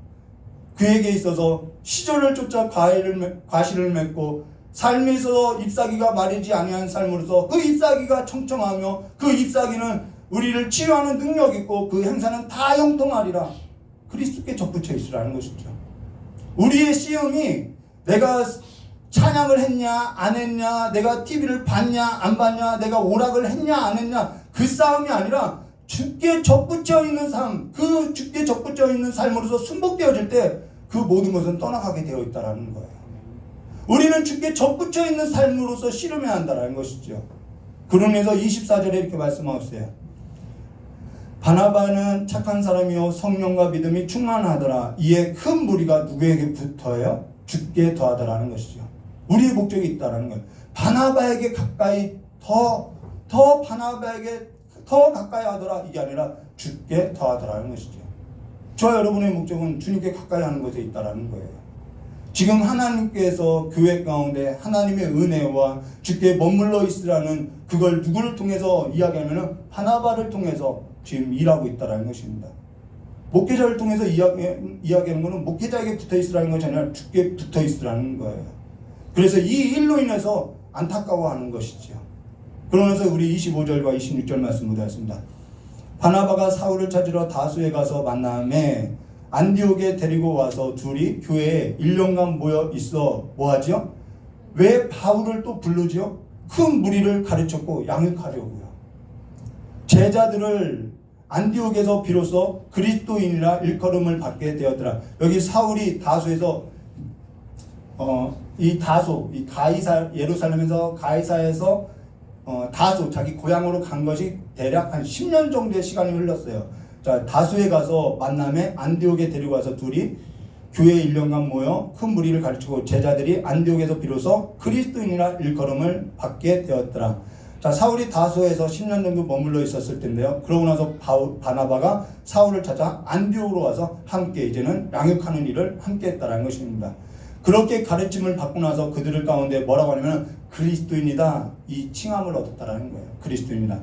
그에게 있어서 시절을 쫓아 과실을 맺고 삶에 있어서 잎사귀가 마르지 아니한 삶으로서 그 잎사귀가 청청하며 그 잎사귀는 우리를 치유하는 능력 있고 그 행사는 다 형통하리라. 그리스도께 접붙여 있으라는 것이죠. 우리의 시험이 내가 찬양을 했냐 안 했냐 내가 TV를 봤냐 안 봤냐 내가 오락을 했냐 안 했냐 그 싸움이 아니라 주께 접붙여 있는 삶 그 주께 접붙여 있는 삶으로서 순복되어질 때 그 모든 것은 떠나가게 되어 있다는 거예요. 우리는 주께 접붙여 있는 삶으로서 씨름해야 한다는 것이죠. 그러면서 24절에 이렇게 말씀하셨어요. 바나바는 착한 사람이요 성령과 믿음이 충만하더라. 이에 큰 무리가 누구에게 붙어요? 주께 더하더라는 것이죠. 우리의 목적이 있다라는 거예요. 바나바에게 가까이 바나바에게 더 가까이 하더라 이게 아니라 주께 더하더라는 것이죠. 저와 여러분의 목적은 주님께 가까이 하는 것에 있다라는 거예요. 지금 하나님께서 교회 가운데 하나님의 은혜와 주께 머물러 있으라는 그걸 누구를 통해서 이야기하면 바나바를 통해서 지금 일하고 있다라는 것입니다. 목회자를 통해서 이야기하는 것은 목회자에게 붙어 있으라는 것이 아니라 주께 붙어 있으라는 거예요. 그래서 이 일로 인해서 안타까워하는 것이죠. 그러면서 우리 25절과 26절 말씀 보겠습니다. 바나바가 사울을 찾으러 다수에 가서 만남에 안디옥에 데리고 와서 둘이 교회에 1년간 모여 있어 뭐하지요? 왜 바울을 또 부르지요? 큰 무리를 가르쳤고 양육하려고요. 제자들을 안디옥에서 비로소 그리스도인이라 일컬음을 받게 되었더라. 여기 사울이 다수에서 이 가이사 예루살렘에서 가이사에서 다수 자기 고향으로 간 것이 대략 한 10년 정도의 시간이 흘렀어요. 자, 다수에 가서 만남에 안디옥에 데리고 와서 둘이 교회에 1년간 모여 큰 무리를 가르치고 제자들이 안디옥에서 비로소 그리스도인이라 일컬음을 받게 되었더라. 자, 사울이 다소에서 10년 정도 머물러 있었을 텐데요. 그러고 나서 바나바가 사울을 찾아 안디옥으로 와서 함께 이제는 양육하는 일을 함께 했다는 것입니다. 그렇게 가르침을 받고 나서 그들을 가운데 뭐라고 하냐면 그리스도인이다 이 칭함을 얻었다라는 거예요. 그리스도인이다.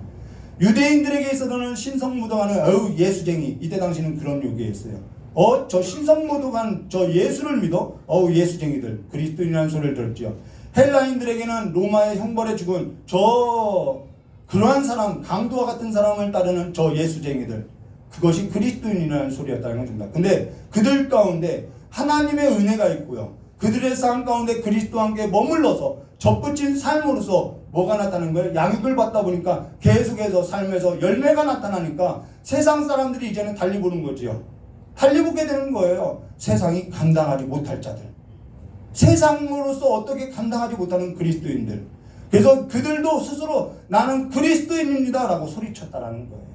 유대인들에게 있어서는 신성모독하는 예수쟁이 이때 당시는 그런 요구였어요. 저 신성모독한 저 예수를 믿어 예수쟁이들 그리스도인이라는 소리를 들었죠. 헬라인들에게는 로마의 형벌에 죽은 그러한 사람 강도와 같은 사람을 따르는 저 예수쟁이들 그것이 그리스도인이라는 소리였다는 것입니다. 근데 그들 가운데 하나님의 은혜가 있고요. 그들의 삶 가운데 그리스도와 함께 머물러서 접붙인 삶으로서 뭐가 나타나는 거예요? 양육을 받다 보니까 계속해서 삶에서 열매가 나타나니까 세상 사람들이 이제는 달리 보는 거지요. 달리 보게 되는 거예요. 세상이 감당하지 못할 자들. 세상으로서 어떻게 감당하지 못하는 그리스도인들. 그래서 그들도 스스로 나는 그리스도인입니다 라고 소리쳤다라는 거예요.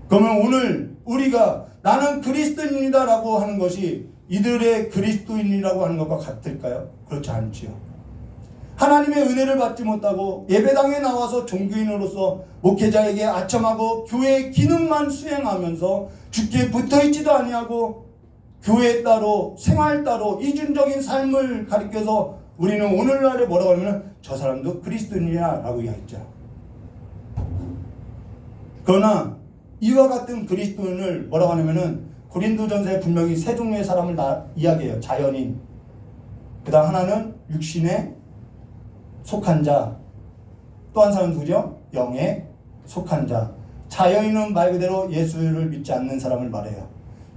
그러면 오늘 우리가 나는 그리스도인입니다 라고 하는 것이 이들의 그리스도인이라고 하는 것과 같을까요? 그렇지 않지요. 하나님의 은혜를 받지 못하고 예배당에 나와서 종교인으로서 목회자에게 아첨하고 교회의 기능만 수행하면서 주께 붙어있지도 아니하고 교회 따로 생활 따로 이중적인 삶을 가리켜서 우리는 오늘날에 뭐라고 하면 저 사람도 그리스도인이야 라고 이야기했죠. 그러나 이와 같은 그리스도인을 뭐라고 하냐면은 고린도전서에 분명히 세 종류의 사람을 이야기해요. 자연인, 그 다음 하나는 육신에 속한 자, 또 한 사람은 누구죠? 영에 속한 자. 자연인은 말 그대로 예수를 믿지 않는 사람을 말해요.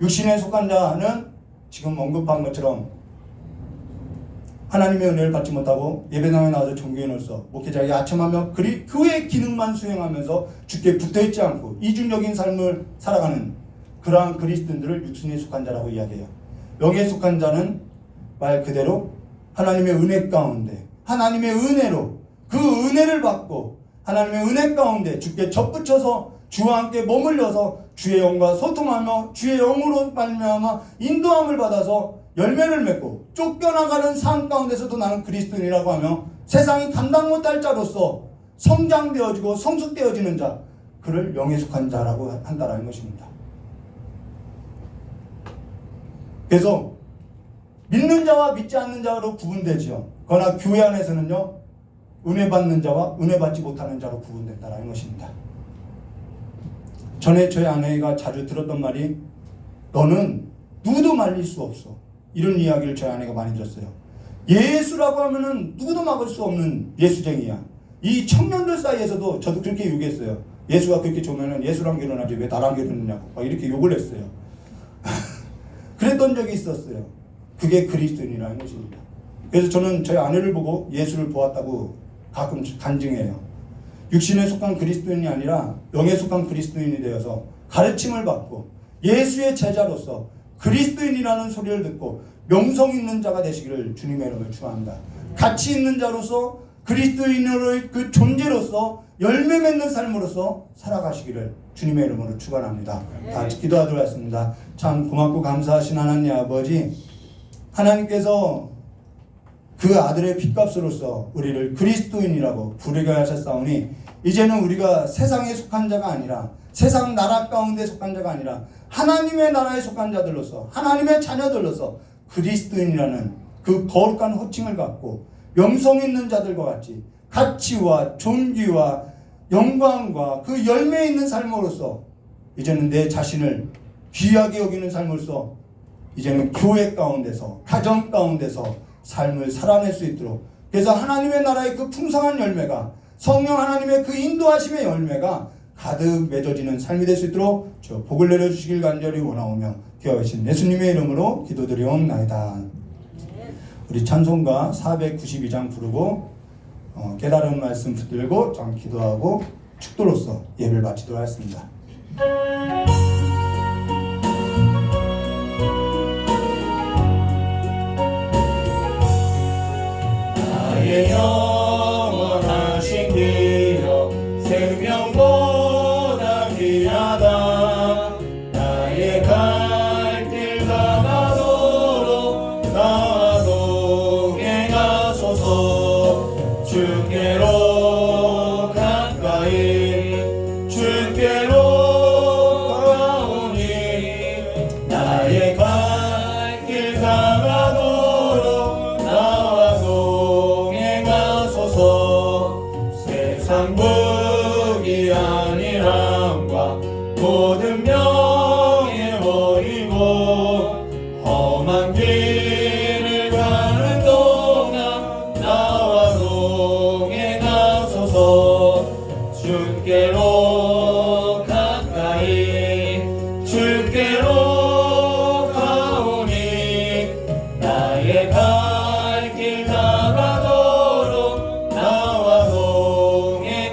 육신에 속한 자는 지금 언급한 것처럼 하나님의 은혜를 받지 못하고 예배당에 나와서 종교인으로서 목회자에게 아첨하며 교회의 기능만 수행하면서 주께 붙어있지 않고 이중적인 삶을 살아가는 그러한 그리스도인들을 육신에 속한 자라고 이야기해요. 영에 속한 자는 말 그대로 하나님의 은혜 가운데 하나님의 은혜로 그 은혜를 받고 하나님의 은혜 가운데 주께 접붙여서 주와 함께 머물러서 주의 영과 소통하며 주의 영으로 말미암아 인도함을 받아서 열매를 맺고 쫓겨나가는 삶 가운데서도 나는 그리스도인이라고 하며 세상이 감당 못할 자로서 성장되어지고 성숙되어지는 자, 그를 영에 속한 자라고 한다는 것입니다. 그래서 믿는 자와 믿지 않는 자로 구분되지요. 그러나 교회 안에서는요, 은혜 받는 자와 은혜 받지 못하는 자로 구분된다는 것입니다. 전에 저희 아내가 자주 들었던 말이 너는 누구도 말릴 수 없어. 이런 이야기를 저희 아내가 많이 들었어요. 예수라고 하면은 누구도 막을 수 없는 예수쟁이야. 이 청년들 사이에서도 저도 그렇게 욕했어요. 예수가 그렇게 좋으면은 예수랑 결혼하지 왜 나랑 결혼했냐고 막 이렇게 욕을 했어요. 그랬던 적이 있었어요. 그게 그리스도인이라는 것입니다. 그래서 저는 저희 아내를 보고 예수를 보았다고 가끔 간증해요. 육신에 속한 그리스도인이 아니라 영에 속한 그리스도인이 되어서 가르침을 받고 예수의 제자로서 그리스도인이라는 소리를 듣고 명성 있는 자가 되시기를 주님의 이름으로 축원합니다. 가치 있는 자로서 그리스도인으로의 그 존재로서 열매 맺는 삶으로서 살아가시기를 주님의 이름으로 축원합니다. 다 같이 기도하도록 하겠습니다. 참 고맙고 감사하신 하나님 아버지, 하나님께서 그 아들의 핏값으로서 우리를 그리스도인이라고 부르게 하셨사오니 이제는 우리가 세상에 속한 자가 아니라 세상 나라 가운데 속한 자가 아니라 하나님의 나라에 속한 자들로서 하나님의 자녀들로서 그리스도인이라는 그 거룩한 호칭을 갖고 명성 있는 자들과 같이 가치와 존귀와 영광과 그 열매 있는 삶으로서 이제는 내 자신을 귀하게 여기는 삶으로서 이제는 교회 가운데서 가정 가운데서 삶을 살아낼 수 있도록, 그래서 하나님의 나라의 그 풍성한 열매가 성령 하나님의 그 인도하심의 열매가 가득 맺어지는 삶이 될 수 있도록 저 복을 내려주시길 간절히 원하오며 기도하신 예수님의 이름으로 기도드리옵나이다. 우리 찬송가 492장 부르고 깨달은 말씀 붙들고 좀 기도하고 축도로서 예배를 마치도록 하겠습니다. 나의 영원하신 기억 생명보다 귀하다. 나의 갈 길 가가도록 나와 동행 가소서. 주께로 가까이 주께로 가오니 나의 갈 길 가가도록 나와 동행 가소서. 세상 부귀 아니함과 모든 명예 버리고 험한 길을 가는 동안 나와 동행 가소서. 주께로 가까이 주께로 가오니 나의 갈 길 가가도록 나와 동행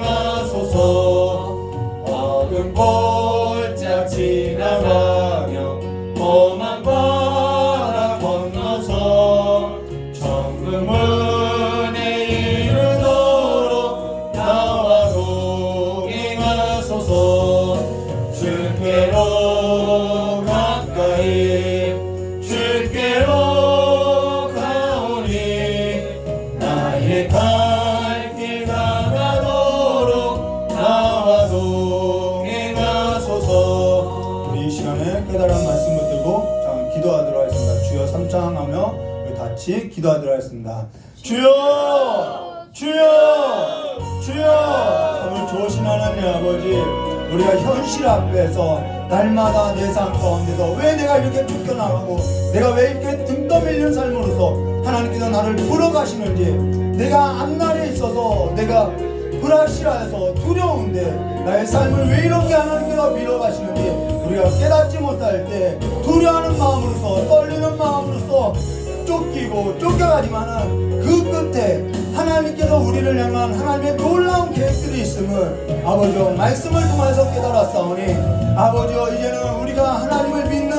나의 갈 길 나가도록 나와 동행하소서. 우리 이 시간에 깨달은 말씀 붙들고 자, 기도하도록 하겠습니다. 주여 삼창하며 우리 같이 기도하도록 하겠습니다. 주여, 주여, 주여. 오늘 좋으신 하나님 아버지, 우리가 현실 앞에서 날마다 내 삶 가운데서 왜 내가 이렇게 쫓겨나가고 내가 왜 이렇게 등 떠밀린 삶으로서 하나님께서 나를 풀어가시는지, 내가 앞날에 있어서 내가 불확실해서 두려운데 나의 삶을 왜 이렇게 하나님께서 밀어가시는지 우리가 깨닫지 못할 때 두려워하는 마음으로서, 떨리는 마음으로서 쫓기고 쫓겨가지만은 그 끝에 하나님께서 우리를 향한 하나님의 놀라운 계획들이 있음을 아버지여 말씀을 통해서 깨달았사오니, 아버지여 이제는 우리가 하나님을 믿는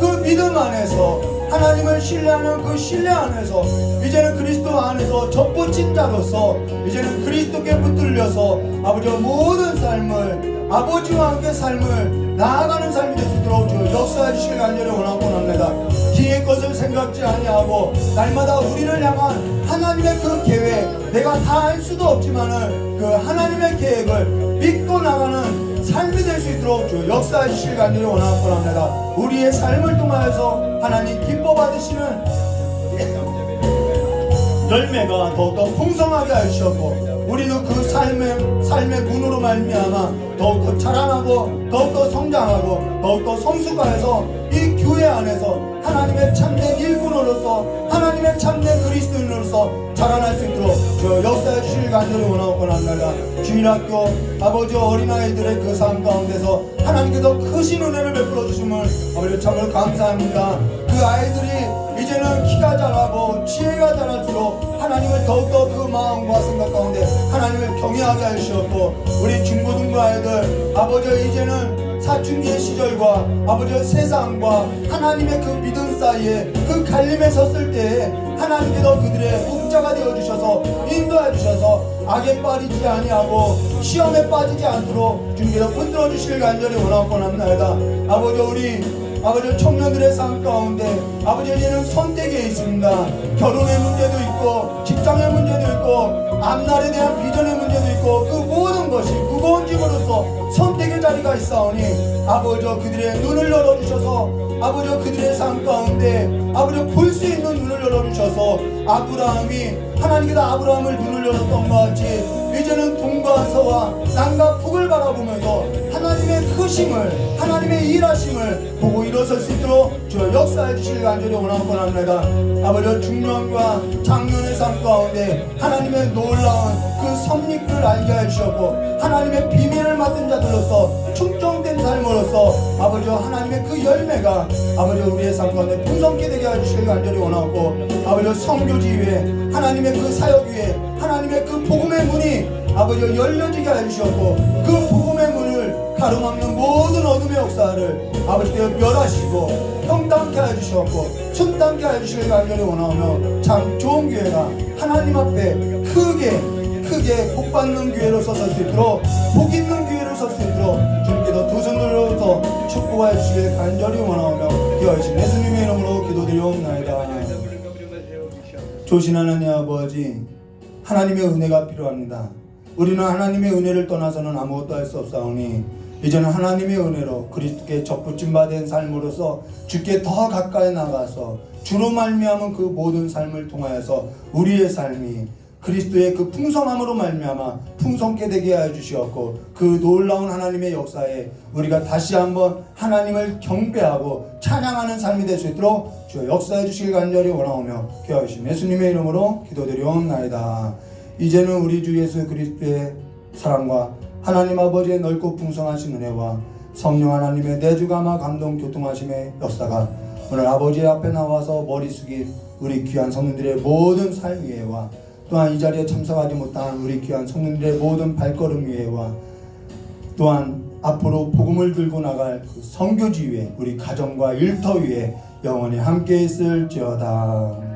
그 믿음 안에서, 하나님을 신뢰하는 그 신뢰 안에서, 이제는 그리스도 안에서 접붙인 자로서 이제는 그리스도께 붙들려서 아버지여 모든 삶을, 아버지와 함께 삶을 나아가는 삶이 될 수 있도록 주 역사해 주시길 간절히 원합니다. 뒤의 것을 생각지 아니하고 날마다 우리를 향한 하나님의 그 계획, 내가 다 알 수도 없지만은 그 하나님의 계획을 믿고 나가는 삶이 될 수 있도록 주 역사해 주시길 간절히 원합니다. 우리의 삶을 통하여서 하나님 기뻐 받으시는 열매가 더욱더 풍성하게 하시었고, 우리도 그 삶의 문으로 말미암아 더욱더 자라나고 더욱더 성장하고 더욱더 성숙하여서 이 교회 안에서 하나님의 참된 일꾼으로서, 하나님의 참된 그리스도인으로서 자라날 수 있도록 저 역사해 주실 간절히 원하옵나이다. 주일학교 아버지 어린아이들의 그 삶 가운데서 하나님께서 크신 은혜를 베풀어 주심을 아버지 참으로 감사합니다. 그 아이들이 이제는 키가 자라고 지혜가 자랄수록 하나님을 더욱더 그 마음과 생각 가운데 하나님을 경외하게 하시었고, 우리 중고등부 아이들 아버지 이제는 사춘기의 시절과 아버지 세상과 하나님의 그 믿음 사이에 그 갈림에 섰을 때에 하나님께서 그들의 목자가 되어주셔서 인도해 주셔서 악에 빠지지 아니하고 시험에 빠지지 않도록 주님께서 붙들어 주시길 간절히 원하옵나이다. 아버지 청년들의 삶 가운데 아버지 이제는 선택에 있습니다. 결혼의 문제도 있고 직장의 문제도 있고 앞날에 대한 비전의 문제도 있고 그 모든 것이 무거운 짐으로써 선택의 자리가 있사오니 아버지 그들의 눈을 열어주셔서 아버지 그들의 삶 가운데 아버지 볼 수 있는 눈을 열어주셔서 하나님께서 아브라함을 눈을 열었던 것 같이 이제는 동과 서와 남과 북을 바라보면서 하나님의 크심을, 하나님의 일하심을 보고 일어설 수 있도록 주여 역사해 주시길 간절히 원합니다. 아버지 중년과 장년의 삶 가운데 하나님의 놀라운 그 섭리를 알게 해주셨고 하나님의 비밀을 맡은 자들로서 충정된 삶으로서 아버지 하나님의 그 열매가 아버지 우리의 삶 가운데 풍성케 되게 해주시길 간절히 원하고, 아버지 성교지 위에 하나님의 그 사역 위에 하나님의 그 복음의 문이 아버지 열려지게 해주셨고 그 복음의 문을 가로막는 모든 어둠의 역사를 아버지께서 멸하시고 평탄케 해주셨고 충탄케 해주시길 간절히 원하며 참 좋은 교회가 하나님 앞에 크게 복받는 교회로 서설 수 있도록 복 있는 교회로 설 수 있도록 주님께서 두 손 들어서 축복해 주시길 간절히 원하며 기도하신 예수님의 이름으로 기도드리옵나이다. 조신 하나님 아버지, 하나님의 은혜가 필요합니다. 우리는 하나님의 은혜를 떠나서는 아무것도 할 수 없사오니 이제는 하나님의 은혜로 그리스도께 접붙임 받은 삶으로서 주께 더 가까이 나가서 주로 말미암은 그 모든 삶을 통하여서 우리의 삶이 그리스도의 그 풍성함으로 말미암아 풍성케 되게 하여 주시었고 그 놀라운 하나님의 역사에 우리가 다시 한번 하나님을 경배하고 찬양하는 삶이 될 수 있도록 주여 역사해 주시길 간절히 원하오며 기도하신 예수님의 이름으로 기도드리옵나이다. 이제는 우리 주 예수 그리스도의 사랑과 하나님 아버지의 넓고 풍성하신 은혜와 성령 하나님의 내주감화 감동 교통하심의 역사가 오늘 아버지 앞에 나와서 머리 숙인 우리 귀한 성도들의 모든 삶 위에와 또한 이 자리에 참석하지 못한 우리 귀한 성도들의 모든 발걸음 위에와 또한 앞으로 복음을 들고 나갈 그 선교지 위에 우리 가정과 일터 위에 영원히 함께 있을지어다.